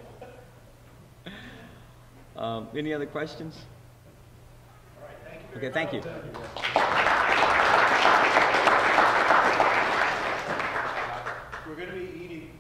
one. Any other questions? All right, thank you very Okay, thank you. We're gonna be eating